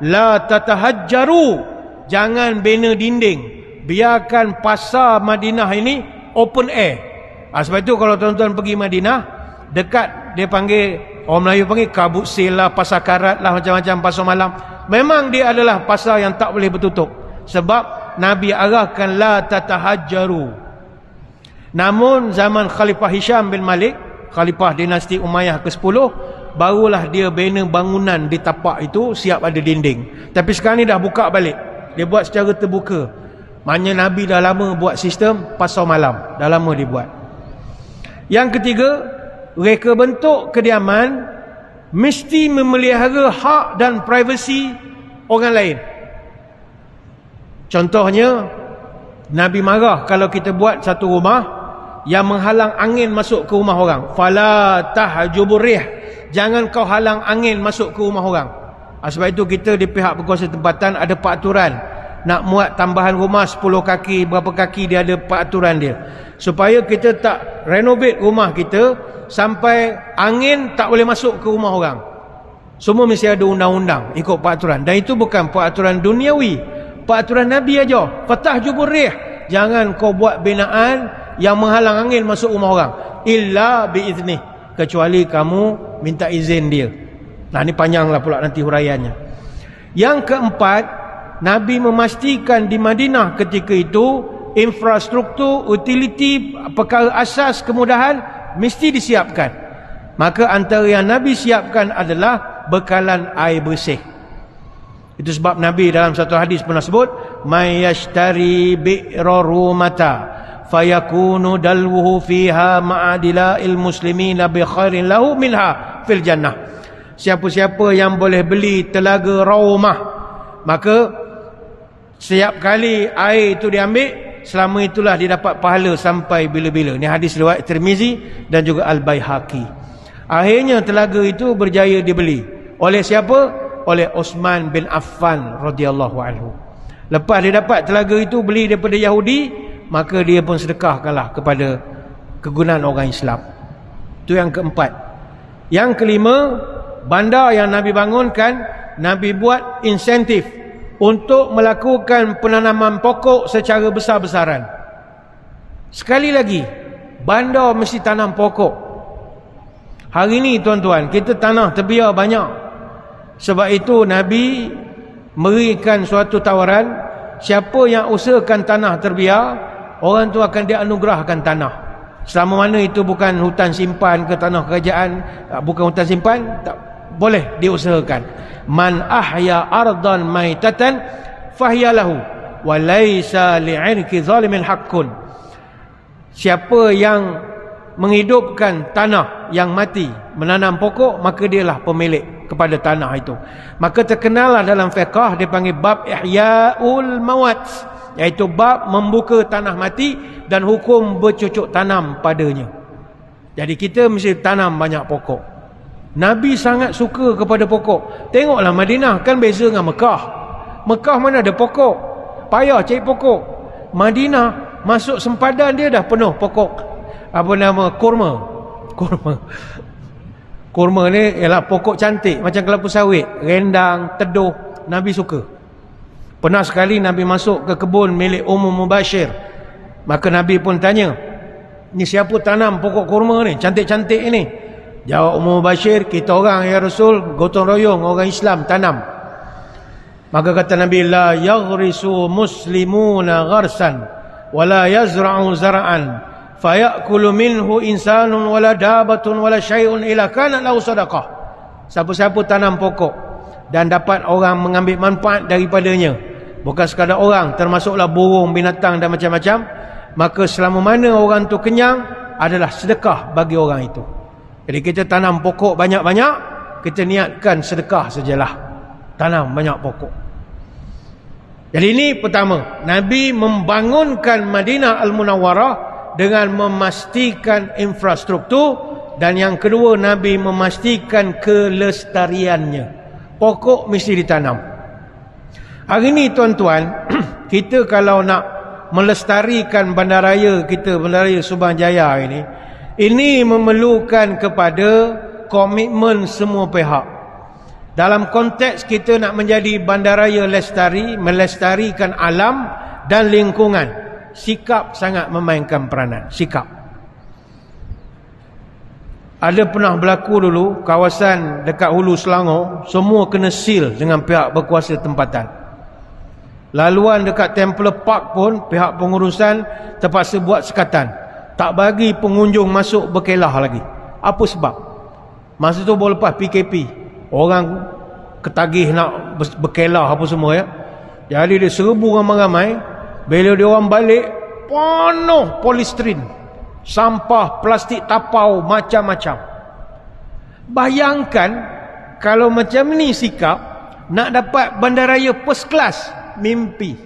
la tatahajjaru, jangan bina dinding, biarkan pasar Madinah ini open air. Sebab itu kalau tuan-tuan pergi Madinah, dekat dia panggil, orang Melayu panggil kabut sil lah, pasar karat lah, macam-macam pasar malam. Memang dia adalah pasar yang tak boleh bertutup. Sebab Nabi arahkan la tatahajjaru. Namun zaman Khalifah Hisham bin Malik, Khalifah dinasti Umayyah ke-10, barulah dia bina bangunan di tapak itu siap ada dinding. Tapi sekarang ni dah buka balik. Dia buat secara terbuka. Maknanya Nabi dah lama buat sistem pasar malam. Dah lama dia buat. Yang ketiga, reka bentuk kediaman mesti memelihara hak dan privasi orang lain. Contohnya, Nabi marah kalau kita buat satu rumah yang menghalang angin masuk ke rumah orang. Fala tahjubur rih. Jangan kau halang angin masuk ke rumah orang. Sebab itu kita di pihak berkuasa tempatan ada peraturan. nak muat tambahan rumah 10 kaki, berapa kaki, dia ada peraturan dia. Supaya kita tak renovate rumah kita sampai angin tak boleh masuk ke rumah orang. Semua mesti ada undang-undang, ikut peraturan. Dan itu bukan peraturan duniawi, peraturan Nabi aja. Fatah jubur rih, jangan kau buat binaan yang menghalang angin masuk rumah orang. Illa biiznih, kecuali kamu minta izin dia. Nah, ini panjanglah pula nanti huraiannya. Yang keempat, Nabi memastikan di Madinah ketika itu infrastruktur, utility, perkara asas kemudahan mesti disiapkan. Maka antara yang Nabi siapkan adalah bekalan air bersih. Itu sebab Nabi dalam satu hadis pernah sebut, may yashtari bi'ra rumata fayakunu dalwuhu fiha ma'adila'il muslimina bi khairin lahu minha fil jannah. Siapa-siapa yang boleh beli telaga Raumah, maka setiap kali air itu diambil, selama itulah dia dapat pahala sampai bila-bila. Ini hadis riwayat Tirmizi dan juga Al-Baihaqi. Akhirnya telaga itu berjaya dibeli. Oleh siapa? Oleh Uthman bin Affan radhiyallahu anhu. Lepas dia dapat telaga itu beli daripada Yahudi, maka dia pun sedekahkanlah kepada kegunaan orang Islam. Itu yang keempat. Yang kelima, bandar yang Nabi bangunkan, Nabi buat insentif untuk melakukan penanaman pokok secara besar-besaran. Sekali lagi, bandar mesti tanam pokok. Hari ini tuan-tuan, kita tanah terbiar banyak. Sebab itu Nabi memberikan suatu tawaran, siapa yang usahakan tanah terbiar, orang tu akan dianugerahkan tanah. Selama mana itu bukan hutan simpan ke tanah kerajaan, bukan hutan simpan, tak boleh diusahakan. Man ahya ardan maitatan fahiya lahu wa laisa li'irki zalimin haqqun. Siapa yang menghidupkan tanah yang mati, menanam pokok, maka dialah pemilik kepada tanah itu. Maka terkenallah dalam fiqh dipanggil bab ihya'ul mawat, iaitu bab membuka tanah mati dan hukum bercocok tanam padanya. Jadi kita mesti tanam banyak pokok. Nabi sangat suka kepada pokok. Tengoklah Madinah, kan beza dengan Mekah. Mekah mana ada pokok, payah cari pokok. Madinah masuk sempadan dia dah penuh pokok. Apa nama? Kurma. Kurma ni ialah pokok cantik macam kelapa sawit, rendang, teduh. Nabi suka. Pernah sekali Nabi masuk ke kebun milik Umm Mubashir. Maka Nabi pun tanya, ni siapa tanam pokok kurma ni, cantik-cantik ni? Jawab Umm Mubashir, kita orang ya Rasul, gotong royong orang Islam tanam. Maka kata Nabi, la yaghrisu muslimuna gharsan wala yazra'u zara'an fayakulu minhu insanun wala dabatun wala syai'un ila kana lahu sadaqah. Siapa-siapa tanam pokok dan dapat orang mengambil manfaat daripadanya, bukan sekadar orang, termasuklah burung, binatang dan macam-macam, maka selama mana orang tu kenyang adalah sedekah bagi orang itu. Jadi kita tanam pokok banyak-banyak, kita niatkan sedekah sajalah. Tanam banyak pokok. Jadi ini pertama, Nabi membangunkan Madinah Al-Munawwarah dengan memastikan infrastruktur. Dan yang kedua, Nabi memastikan kelestariannya. Pokok mesti ditanam. Hari ini tuan-tuan, kita kalau nak melestarikan bandaraya kita, bandaraya Subang Jaya ini memerlukan kepada komitmen semua pihak. Dalam konteks kita nak menjadi bandaraya lestari, melestarikan alam dan lingkungan, sikap sangat memainkan peranan. Sikap. Ada pernah berlaku dulu, kawasan dekat Hulu Selangor, semua kena seal dengan pihak berkuasa tempatan. Laluan dekat Temple Park pun pihak pengurusan terpaksa buat sekatan, tak bagi pengunjung masuk berkelah lagi. Apa sebab? Masa tu baru lepas PKP, orang ketagih nak berkelah apa semua ya. Jadi dia serbu ramai-ramai. Bila dia orang balik, penuh polistrin, sampah, plastik tapau, macam-macam. Bayangkan kalau macam ni sikap, nak dapat bandaraya first class, mimpi.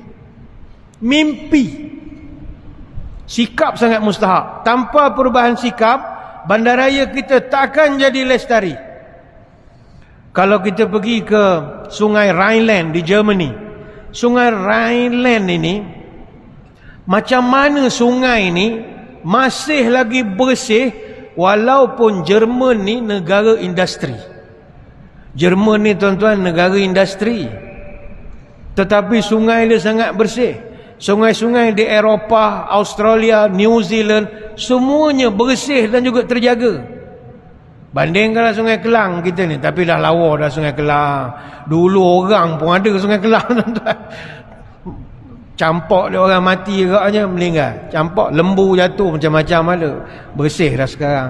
Sikap sangat mustahak. Tanpa perubahan sikap, bandaraya kita takkan jadi lestari. Kalau kita pergi ke sungai Rhineland di Germany, Sungai Rhineland ini, macam mana sungai ini masih lagi bersih walaupun Jerman ni negara industri. Jerman ni tuan-tuan negara industri, tetapi sungai dia sangat bersih. Sungai-sungai di Eropah, Australia, New Zealand, semuanya bersih dan juga terjaga. Bandingkanlah Sungai Kelang kita ni, tapi dah lawa dah Sungai Kelang. Dulu orang pun ada Sungai Kelang tuan-tuan. Campak dia orang mati agaknya meninggal. Campak lembu jatuh macam-macam ada. Bersih dah sekarang.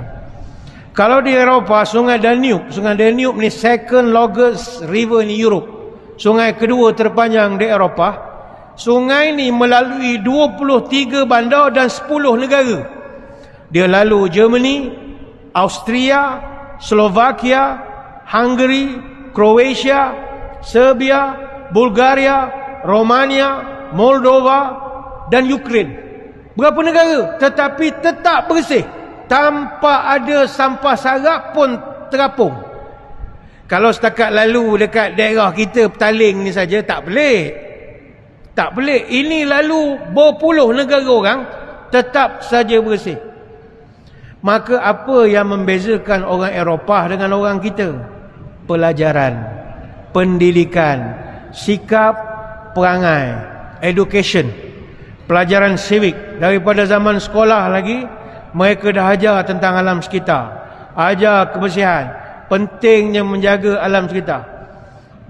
Kalau di Eropah, Sungai Danube ni second longest river in Europe. Sungai kedua terpanjang di Eropah. Sungai ni melalui 23 bandar dan 10 negara. Dia lalu Germany, Austria, Slovakia, Hungary, Croatia, Serbia, Bulgaria, Romania, Moldova dan Ukraine. Berapa negara? Tetapi tetap bersih, tanpa ada sampah sarap pun terapung. Kalau setakat lalu dekat daerah kita Petaling ni saja, tak pelik. Tak pelik. Ini lalu berpuluh negara orang, tetap saja bersih. Maka apa yang membezakan orang Eropah dengan orang kita? Pelajaran, pendidikan, sikap, perangai, education, pelajaran civic. Daripada zaman sekolah lagi, mereka dah ajar tentang alam sekitar, ajar kebersihan, pentingnya menjaga alam sekitar.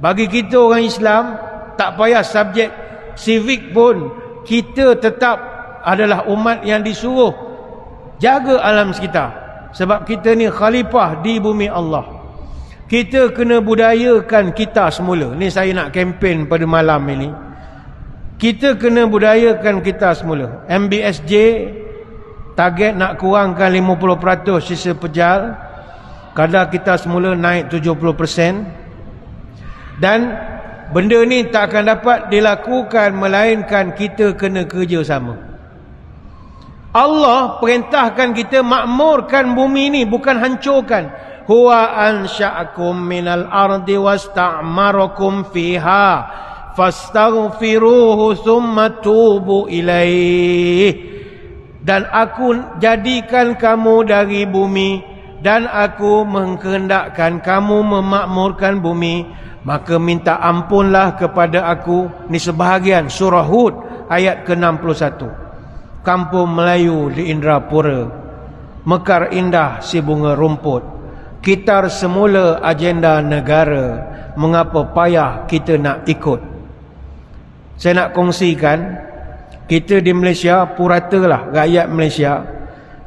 Bagi kita orang Islam, tak payah subjek civic pun, kita tetap adalah umat yang disuruh jaga alam sekitar. Sebab kita ni khalifah di bumi Allah. Kita kena budayakan kita semula. Ni saya nak kempen pada malam ini. Kita kena budayakan kita semula. MBSJ target nak kurangkan 50% sisa pejal. Kadar kita semula naik 70%. Dan benda ni tak akan dapat dilakukan melainkan kita kena kerjasama. Allah perintahkan kita makmurkan bumi ni, bukan hancurkan. Huwa ansha'akum minal ardi wasta'marakum fiha fastaghfiruhu thumma tubu ilaih. Dan aku jadikan kamu dari bumi, dan aku mengkehendakkan kamu memakmurkan bumi, maka minta ampunlah kepada aku. Ni sebahagian surah Hud ayat ke-61. Kampung Melayu di Indrapura, mekar indah si bunga rumput, kitar semula agenda negara, mengapa payah kita nak ikut. Saya nak kongsikan, kita di Malaysia, puratalah rakyat Malaysia,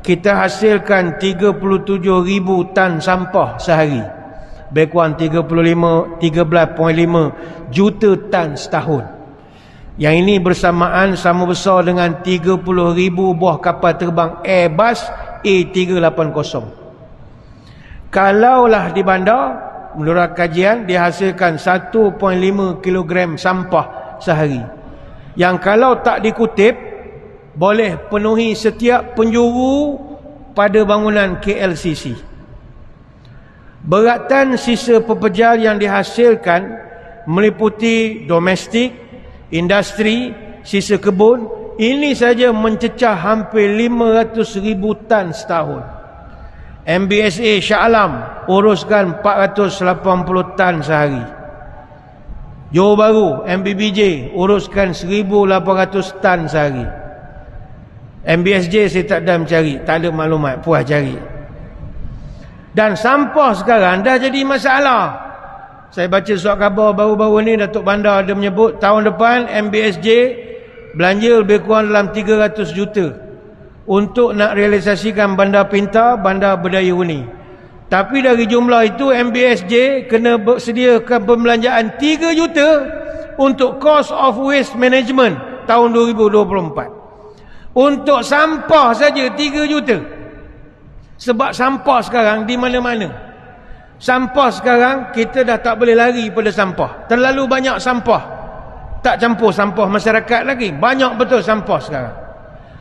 kita hasilkan 37,000 tan sampah sehari. Lebih kurang 13.5 juta tan setahun. Yang ini bersamaan sama besar dengan 30,000 buah kapal terbang Airbus A380. Kalaulah di bandar, menurut kajian, dihasilkan 1.5 kilogram sampah sehari. Yang kalau tak dikutip, boleh penuhi setiap penjuru pada bangunan KLCC. Beratan sisa pepejal yang dihasilkan meliputi domestik, industri, sisa kebun. Ini saja mencecah hampir 500,000 tan setahun. MBSA Shah Alam uruskan 480 tan sehari. Johor Bahru MBBJ uruskan 1,800 tan sehari. MBSJ saya tak ada mencari, tak ada maklumat, puas cari. Dan sampah sekarang dah jadi masalah. Saya baca surat khabar baru-baru ni, Datuk Bandar ada menyebut tahun depan MBSJ belanja lebih kurang dalam 300 juta untuk nak realisasikan bandar pintar, bandar berdaya uni. Tapi dari jumlah itu MBSJ kena bersediakan pembelanjaan 3 juta untuk cost of waste management tahun 2024. Untuk sampah saja 3 juta. Sebab sampah sekarang di mana-mana. Sampah sekarang kita dah tak boleh lari pada sampah. Terlalu banyak sampah. Tak campur sampah masyarakat lagi. Banyak betul sampah sekarang.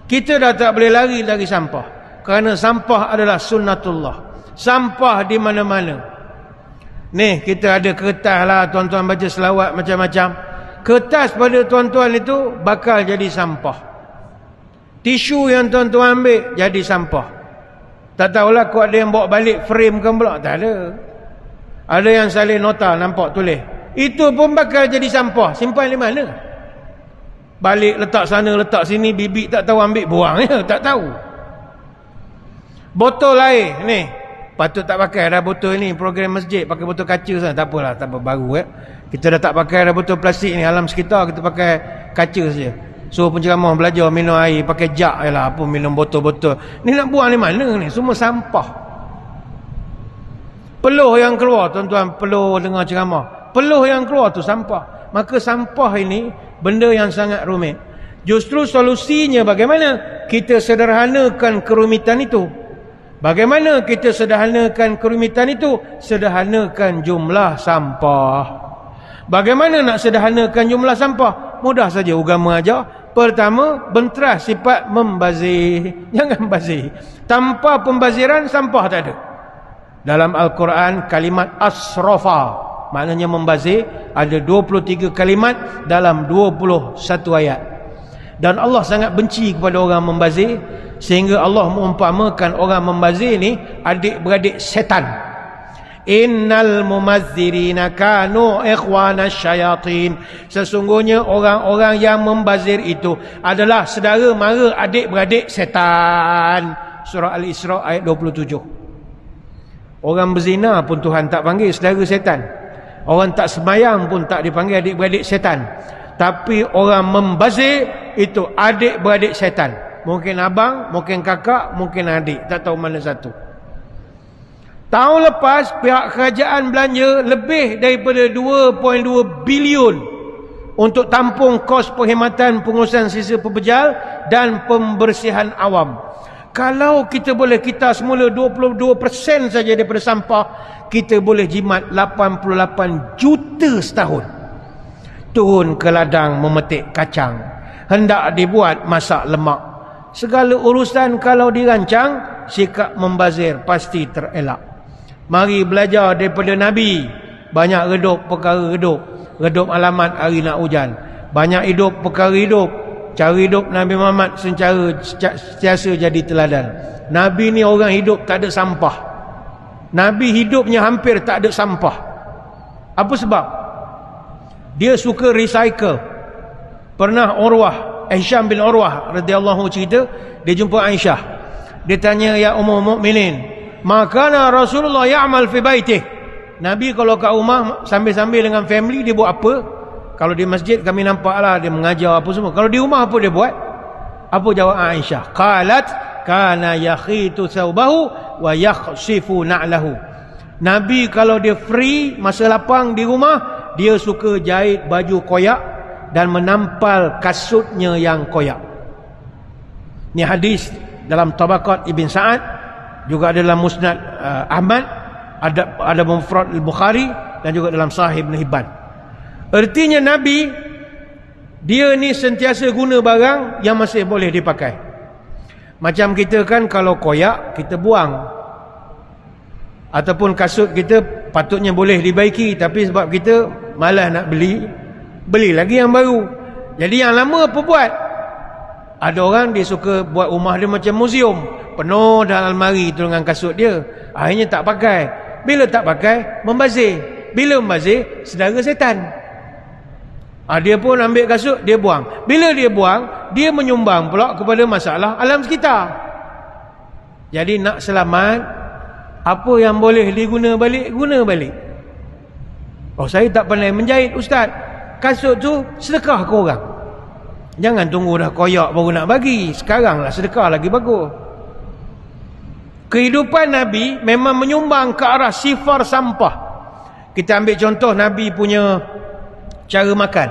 Kita dah tak boleh lari dari sampah. Kerana sampah adalah sunnatullah. Sampah di mana-mana. Ni kita ada kertas lah, tuan-tuan baca selawat macam-macam. kertas pada tuan-tuan itu bakal jadi sampah. Tisu yang tuan-tuan ambil jadi sampah. Tak tahulah kau ada yang bawa balik frame ke pula. Tak ada. Ada yang salin nota nampak tulis. Itu pun bakal jadi sampah. Simpan di mana? Balik letak sana letak sini, bibik tak tahu ambil buang ya, tak tahu. Botol air ni patut tak pakai dah botol ni, program masjid pakai botol kaca sana. Tak apalah, tak apa, baru kita dah tak pakai dah botol plastik ni. Alam sekitar kita pakai kaca saja. So penceramah belajar minum air pakai jak jelah, apa minum botol-botol. Ni nak buang di mana ni? Semua sampah. Peluh yang keluar tuan-tuan, peluh dengar ceramah, peluh yang keluar tu sampah. Maka sampah ini benda yang sangat rumit. Justru solusinya bagaimana kita sederhanakan kerumitan itu. Bagaimana kita sederhanakan kerumitan itu? Sederhanakan jumlah sampah. Bagaimana nak sederhanakan jumlah sampah? Mudah saja agama ajar. Pertama, benterah sifat membazir. Jangan bazir. Tanpa pembaziran sampah tak ada. Dalam Al-Quran kalimat asrafa, maknanya membazir, ada 23 kalimat dalam 21 ayat. Dan Allah sangat benci kepada orang membazir, sehingga Allah mengumpamakan orang membazir ni adik-beradik setan. Innal mumazzirina kanu ikhwana syayatin. Sesungguhnya orang-orang yang membazir itu adalah saudara mara adik-beradik setan. Surah Al-Isra ayat 27. Orang berzina pun Tuhan tak panggil saudara setan. Orang tak sembahyang pun tak dipanggil adik-beradik setan. Tapi orang membazir itu adik-beradik setan. Mungkin abang, mungkin kakak, mungkin adik, tak tahu mana satu. Tahun lepas pihak kerajaan belanja lebih daripada 2.2 bilion untuk tampung kos perkhidmatan pengurusan sisa pepejal dan pembersihan awam. Kalau kita boleh, kita semula 22% saja daripada sampah, kita boleh jimat 88 juta setahun. Turun ke ladang memetik kacang, hendak dibuat masak lemak. Segala urusan kalau dirancang, sikap membazir pasti terelak. Mari belajar daripada Nabi. Banyak redup perkara redup. Redup alamat hari nak hujan. Banyak hidup perkara hidup. Cara hidup Nabi Muhammad sentiasa jadi teladan. Nabi ni orang hidup tak ada sampah. Nabi hidupnya hampir tak ada sampah. Apa sebab? Dia suka recycle. Pernah Hisham bin Urwah radhiyallahu cerita, dia jumpa Aisyah. Dia tanya, ya Ummul Mukminin, makana Rasulullah ya'mal fi baitih. Nabi kalau kat rumah sambil-sambil dengan family dia buat apa? Kalau di masjid kami nampaklah dia mengajar apa semua. Kalau di rumah apa dia buat? Apa jawab Aisyah? Qalat kana yakhitu thawbahu wa yakhsifu na'lahu. Nabi kalau dia free masa lapang di rumah, dia suka jahit baju koyak dan menampal kasutnya yang koyak. Ini hadis dalam Tabaqat Ibn Sa'ad, juga dalam Musnad Ahmad, ada Mufrad Al-Bukhari, dan juga dalam Sahih Ibn Hibban. Artinya Nabi, dia ni sentiasa guna barang yang masih boleh dipakai. Macam kita kan, kalau koyak kita buang, ataupun kasut kita patutnya boleh dibaiki, tapi sebab kita malas nak beli lagi yang baru. Jadi yang lama apa buat? Ada orang dia suka buat rumah dia macam museum, penuh dalam almari tu dengan kasut dia. Akhirnya tak pakai. Bila tak pakai, membazir. Bila membazir, saudara setan. Dia pun ambil kasut, dia buang. Bila dia buang, dia menyumbang pula kepada masalah alam sekitar. Jadi nak selamat, apa yang boleh diguna balik, guna balik. Oh, saya tak pandai menjahit, Ustaz. Kasut tu sedekah ke orang. Jangan tunggu dah koyak baru nak bagi. Sekarang lah sedekah lagi bagus. Kehidupan Nabi memang menyumbang ke arah sifar sampah. Kita ambil contoh Nabi punya cara makan.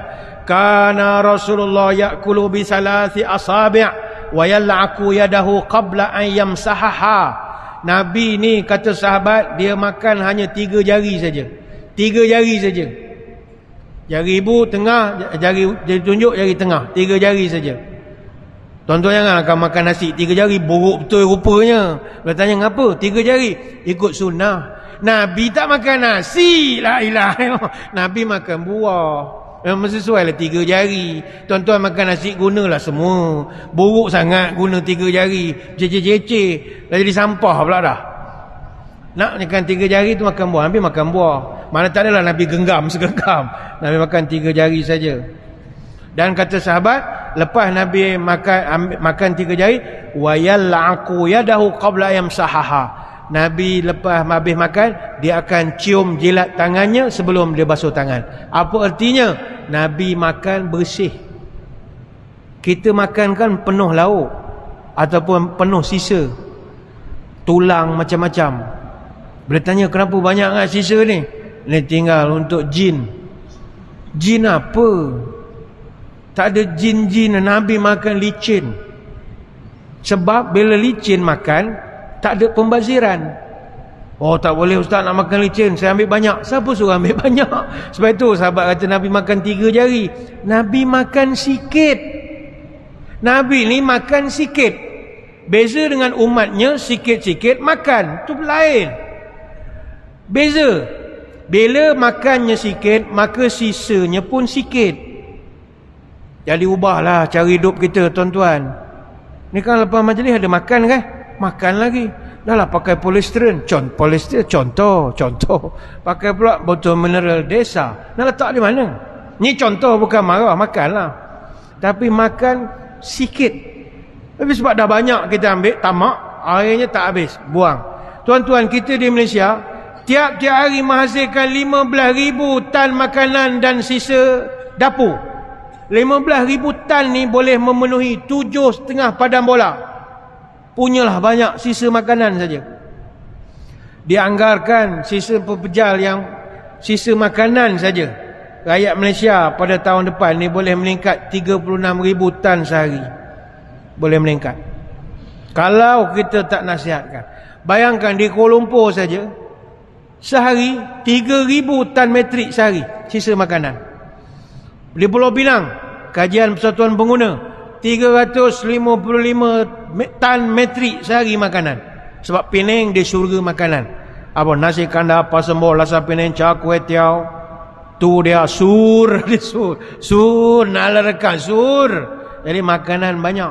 Kana Rasulullah ya'kulu bi salasi asabi' wa yal'aku yadahu qabla an yamsahaha. Nabi ni kata sahabat, dia makan hanya 3 jari saja. 3 jari saja. Jari ibu tengah, jari tunjuk, jari tengah. 3 jari saja. Tuan-tuan jangan akan makan nasi 3 jari, buruk betul rupanya. Dia tanya ngapa? 3 jari. Ikut sunnah. Nabi tak makan nasi. La ilaha illallah. Nabi makan buah. Memang sesuai lah 3 jari. Tuan-tuan makan nasi gunalah semua. Buruk sangat guna 3 jari. Jeceh-jeceh. Dah jadi sampah pula dah. Nak makan 3 jari tu makan buah. Nabi makan buah. Mana tak adalah Nabi genggam segenggam. Nabi makan 3 jari saja. Dan kata sahabat, lepas Nabi makan 3 jari, wa yal'aqu yadahu qabla yamsahaha. Nabi lepas habis makan, dia akan cium jilat tangannya sebelum dia basuh tangan. Apa artinya? Nabi makan bersih. Kita makan kan penuh lauk ataupun penuh sisa, tulang macam-macam. Boleh tanya kenapa banyak sangat sisa ni? Ni tinggal untuk jin. Jin apa? Tak ada jin-jin. Nabi makan licin. Sebab bila licin makan, tak ada pembaziran. Oh, tak boleh ustaz nak makan licin, saya ambil banyak. Siapa suruh ambil banyak? Sebab itu sahabat kata Nabi makan 3 jari. Nabi makan sikit. Nabi ni makan sikit. Beza dengan umatnya, sikit-sikit makan. Itu lain. Beza. Bila makannya sikit, maka sisanya pun sikit. Jadi ubahlah cara hidup kita, tuan-tuan. Ni kan lepas majlis ada makan kan? Makan lagi. Dah lah pakai polistren. Contoh. Pakai pula botol mineral desa. Nak letak di mana? Ni contoh, bukan marah. Makanlah. Tapi makan sikit. Tapi sebab dah banyak kita ambil, tamak, akhirnya tak habis. Buang. Tuan-tuan, kita di Malaysia, tiap-tiap hari menghasilkan 15,000 tan makanan dan sisa dapur. 15,000 tan ni boleh memenuhi 7,5 padang bola. Punyalah banyak sisa makanan saja. Dianggarkan sisa pepejal yang sisa makanan saja, rakyat Malaysia pada tahun depan ni boleh meningkat 36,000 tan sehari. Boleh meningkat. Kalau kita tak nasihatkan. Bayangkan di Kuala Lumpur saja, sehari 3,000 tan metrik sehari sisa makanan. Di Pulau Pinang, kajian Persatuan Pengguna, 355 tan metrik sehari makanan. Sebab Penang dia syurga makanan. Apa nasi kandar, pasembol, lasa Penang, cak, kuih tiaw. Tu dia sur, dia sur, nalarkan sur. Jadi makanan banyak.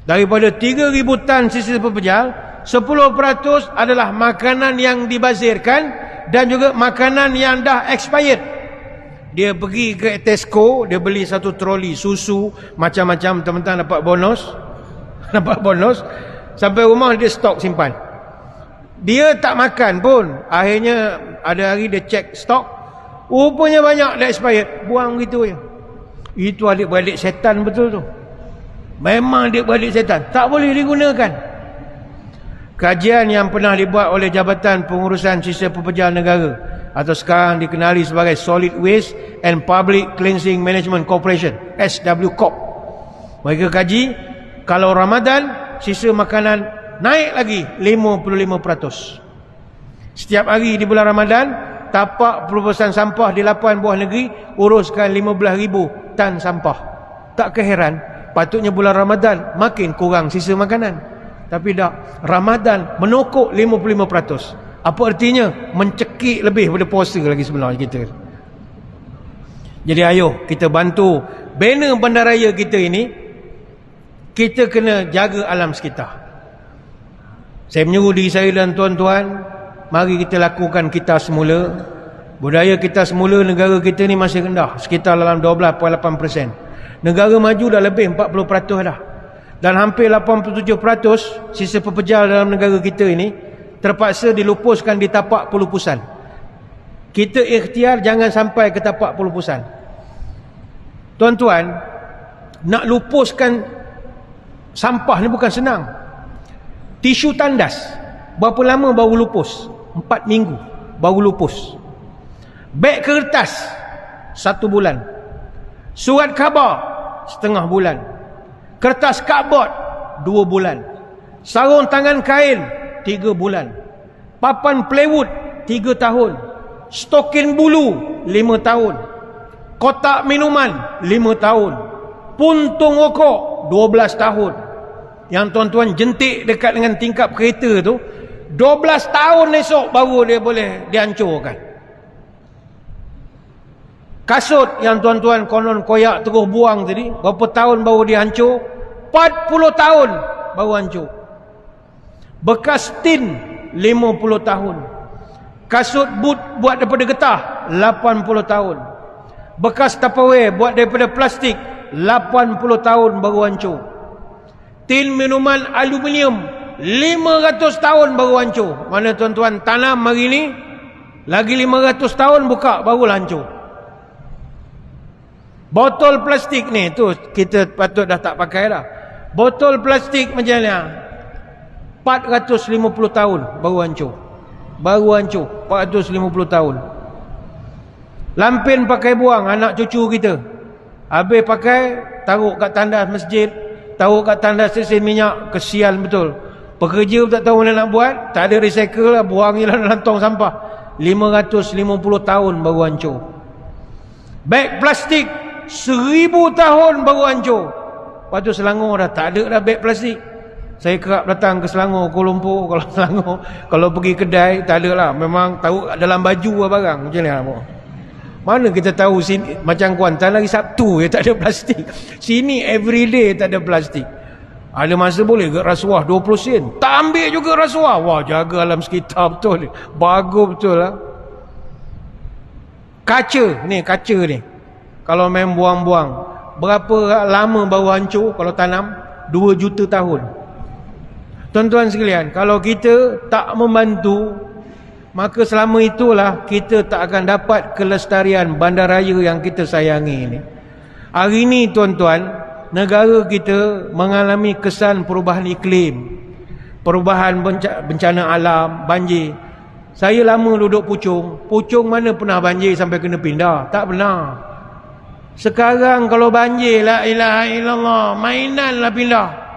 Daripada 3,000 tan sisa pepejal, 10% adalah makanan yang dibazirkan dan juga makanan yang dah expired. Dia pergi ke Tesco, dia beli 1 troli susu, macam-macam, teman-teman dapat bonus. Dapat bonus. Sampai rumah dia stok simpan. Dia tak makan pun. Akhirnya ada hari dia cek stok. Rupanya banyak dah expired. Buang gitu je. Itu adik-beradik setan betul tu. Memang adik-beradik setan. Tak boleh digunakan. Kajian yang pernah dibuat oleh Jabatan Pengurusan Sisa Pepejal Negara, atau sekarang dikenali sebagai Solid Waste and Public Cleansing Management Corporation, SW Corp. Mereka kaji, kalau Ramadan sisa makanan naik lagi 55%. Setiap hari di bulan Ramadan, tapak perubahan sampah di 8 buah negeri uruskan 15,000 tan sampah. Tak keheran, patutnya bulan Ramadan makin kurang sisa makanan. Tapi tak, Ramadan menokok 55%. Apa artinya? Mencekik lebih pada puasa lagi sebenarnya kita. Jadi ayo kita bantu banner bandaraya kita ini. Kita kena jaga alam sekitar. Saya menyeru diri saya dan tuan-tuan, mari kita lakukan kita semula. Budaya kita semula, negara kita ni masih rendah, sekitar dalam 12.8%. Negara maju dah lebih 40% dah. Dan hampir 87% sisa pepejal dalam negara kita ini terpaksa dilupuskan di tapak pelupusan. Kita ikhtiar jangan sampai ke tapak pelupusan. Tuan-tuan, nak lupuskan sampah ni bukan senang. Tisu tandas, berapa lama baru lupus? 4 minggu baru lupus. Beg kertas, 1 bulan. Surat khabar, setengah bulan. Kertas cardboard, 2 bulan. Sarung tangan kain, 3 bulan. Papan plywood, 3 tahun. Stokin bulu, 5 tahun. Kotak minuman, 5 tahun. Puntung rokok, 12 tahun. Yang tuan-tuan jentik dekat dengan tingkap kereta tu, 12 tahun esok baru dia boleh dihancurkan. Kasut yang tuan-tuan konon koyak terus buang tadi, berapa tahun baru dia hancur? 40 tahun baru hancur. Bekas tin 50 tahun. Kasut boot buat daripada getah 80 tahun. Bekas Tupperware buat daripada plastik 80 tahun baru hancur. Tin minuman aluminium 500 tahun baru hancur. Mana tuan-tuan tanam hari ni, lagi 500 tahun buka baru hancur. Botol plastik ni tu kita patut dah tak pakai dah. Botol plastik macam ni 450 tahun baru hancur. Baru hancur 450 tahun. Lampin pakai buang anak cucu kita. Habis pakai taruh kat tandas masjid, taruh kat tandas stesen minyak. Kesian betul. Pekerja tak tahu mana nak buat, tak ada recycle lah, buang je lah dalam tong sampah. 550 tahun baru hancur. Beg plastik 1000 tahun baru hancur. Lepas tu Selangor dah tak ada dah beg plastik. Saya kerap datang ke Selangor, Kuala Lumpur. Kalau Selangor, kalau pergi kedai, tak ada lah. Memang tahu dalam baju lah barang. Macam ni lah. Mana kita tahu sini, macam Kuantan lagi Sabtu tak ada plastik. Sini everyday tak ada plastik. Ada masa boleh ke rasuah 20 sen. Tak ambil juga rasuah. Wah, jaga alam sekitar betul. Bagus betul lah. Kaca ni, kaca ni. Kalau main buang-buang, berapa lama baru hancur kalau tanam? 2 juta tahun. Tuan-tuan sekalian, kalau kita tak membantu, maka selama itulah kita tak akan dapat kelestarian bandaraya yang kita sayangi ini. Hari ini tuan-tuan, negara kita mengalami kesan perubahan iklim, perubahan bencana alam, banjir. Saya lama duduk Puchong. Puchong mana pernah banjir sampai kena pindah? Tak pernah. Sekarang kalau banjir, la ilaha illallah, mainan lah pindah.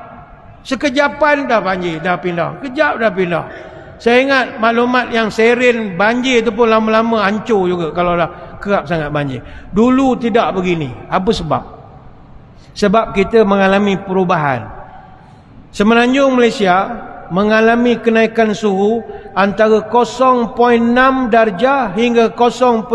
Sekejapan dah banjir, dah pindah. Kejap dah pindah. Saya ingat maklumat yang Serin banjir tu pun lama-lama hancur juga kalau dah kerap sangat banjir. Dulu tidak begini. Apa sebab? Sebab kita mengalami perubahan. Semenanjung Malaysia mengalami kenaikan suhu antara 0.6 darjah hingga 0.9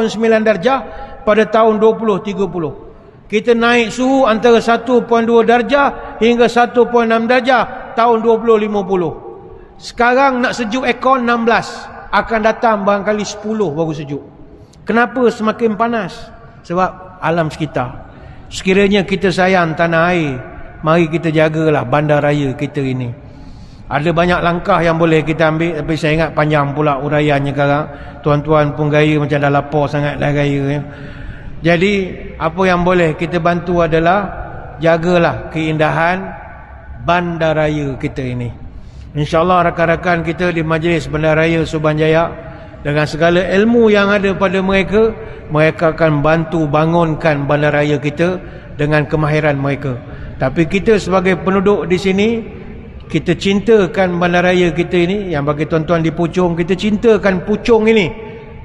darjah pada tahun 2030. Kita naik suhu antara 1.2 darjah hingga 1.6 darjah tahun 2050. Sekarang nak sejuk aircon 16, akan datang barangkali 10 baru sejuk. Kenapa semakin panas? Sebab alam sekitar. Sekiranya kita sayang tanah air, mari kita jagalah bandaraya kita ini. Ada banyak langkah yang boleh kita ambil, tapi saya ingat panjang pula uraiannya sekarang. Tuan-tuan pun gaya macam dah lapar sangat dah gaya. Jadi apa yang boleh kita bantu adalah jagalah keindahan bandaraya kita ini. InsyaAllah rakan-rakan kita di Majlis Bandaraya Subanjaya, dengan segala ilmu yang ada pada mereka, mereka akan bantu bangunkan bandaraya kita dengan kemahiran mereka. Tapi kita sebagai penduduk di sini, kita cintakan bandaraya kita ini. Yang bagi tuan-tuan di Puchong, kita cintakan Puchong ini.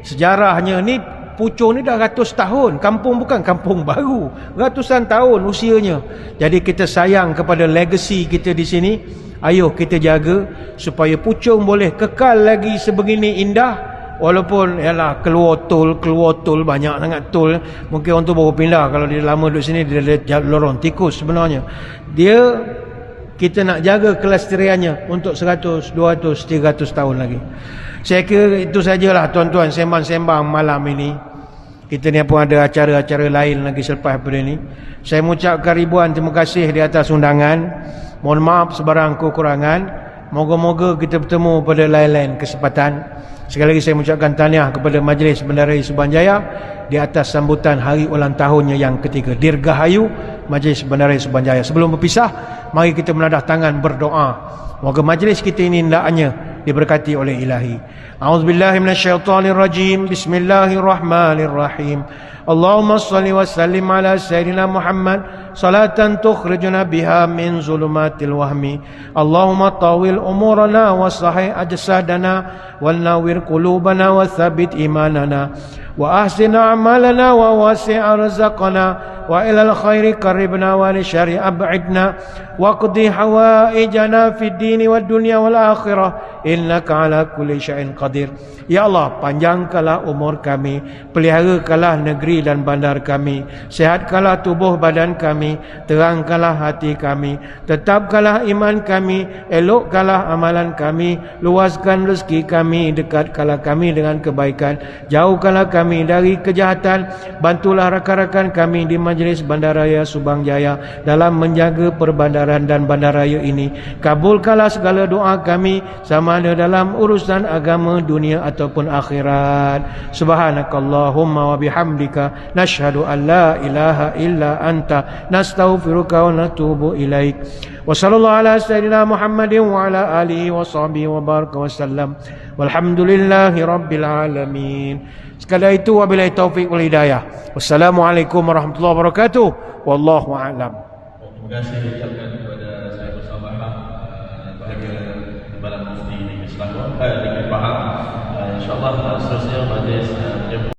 Sejarahnya ni, Puchong ni dah ratus tahun. Kampung bukan kampung baru, ratusan tahun usianya. Jadi kita sayang kepada legasi kita di sini. Ayuh kita jaga supaya Puchong boleh kekal lagi sebegini indah. Walaupun yalah keluar tol banyak sangat tol. Mungkin orang tu baru pindah. Kalau dia lama duduk sini, dia ada lorong tikus sebenarnya. Kita nak jaga kelestariannya untuk 100, 200, 300 tahun lagi. Saya kira itu sajalah tuan-tuan sembang-sembang malam ini. Kita ni pun ada acara-acara lain lagi selepas daripada ini. Saya mengucapkan ribuan terima kasih di atas undangan. Mohon maaf sebarang kekurangan. Moga-moga kita bertemu pada lain-lain kesempatan. Sekali lagi saya mengucapkan tahniah kepada Majlis Bandaraya Subanjaya di atas sambutan hari ulang tahunnya yang ketiga. Dirgahayu Majlis Bandaraya Subanjaya. Sebelum berpisah, mari kita menadah tangan berdoa. Moga majlis kita ini hendaknya diberkati oleh Ilahi. A'udzubillahi minasyaitonirrajim. Bismillahirrahmanirrahim. Allahumma salli wa sallim ala Sayyidina Muhammad salatan tukhrijuna biha min zulumatil wahmi. Allahumma tawil umurana wa sahih ajsadana wal nawwir qulubana wa thabbit imanana wa ahsin a'malana wa wasi' arzaqana wa ilal khairi qaribna wa li syarri ab'idna wa qdi hawaijana fid dini wad dunya wal akhirah innaka ala kulli syai'in qadir. Ya Allah, panjangkanlah umur kami, peliharakanlah negeri negeri dan bandar kami. Sehatkanlah tubuh badan kami, terangkanlah hati kami, tetapkanlah iman kami, elokkanlah amalan kami, luaskan rezeki kami, dekatkanlah kami dengan kebaikan, jauhkanlah kami dari kejahatan. Bantulah rakan-rakan kami di Majlis Bandaraya Subang Jaya dalam menjaga perbandaran dan bandaraya ini. Kabulkanlah segala doa kami, sama ada dalam urusan agama, dunia ataupun akhirat. Subhanakallahumma wa bihamdika nashhadu an la ilaha illa anta nastaghfiruka wa natubu ilaik. Wa sallallahu ala sayyidina Muhammadin wa ala alihi wa sahbihi wa baraka wa sallam. Walhamdulillahi rabbil alamin. Sekadar itu, wabillahi taufik wal hidayah. Wassalamualaikum warahmatullahi wabarakatuh. Wallahu a'lam. Terima kasih ucapkan kepada saya bersama bahagia Timbalan Mufti Negeri Selangor, Negeri Pahang. InsyaAllah seterusnya majlis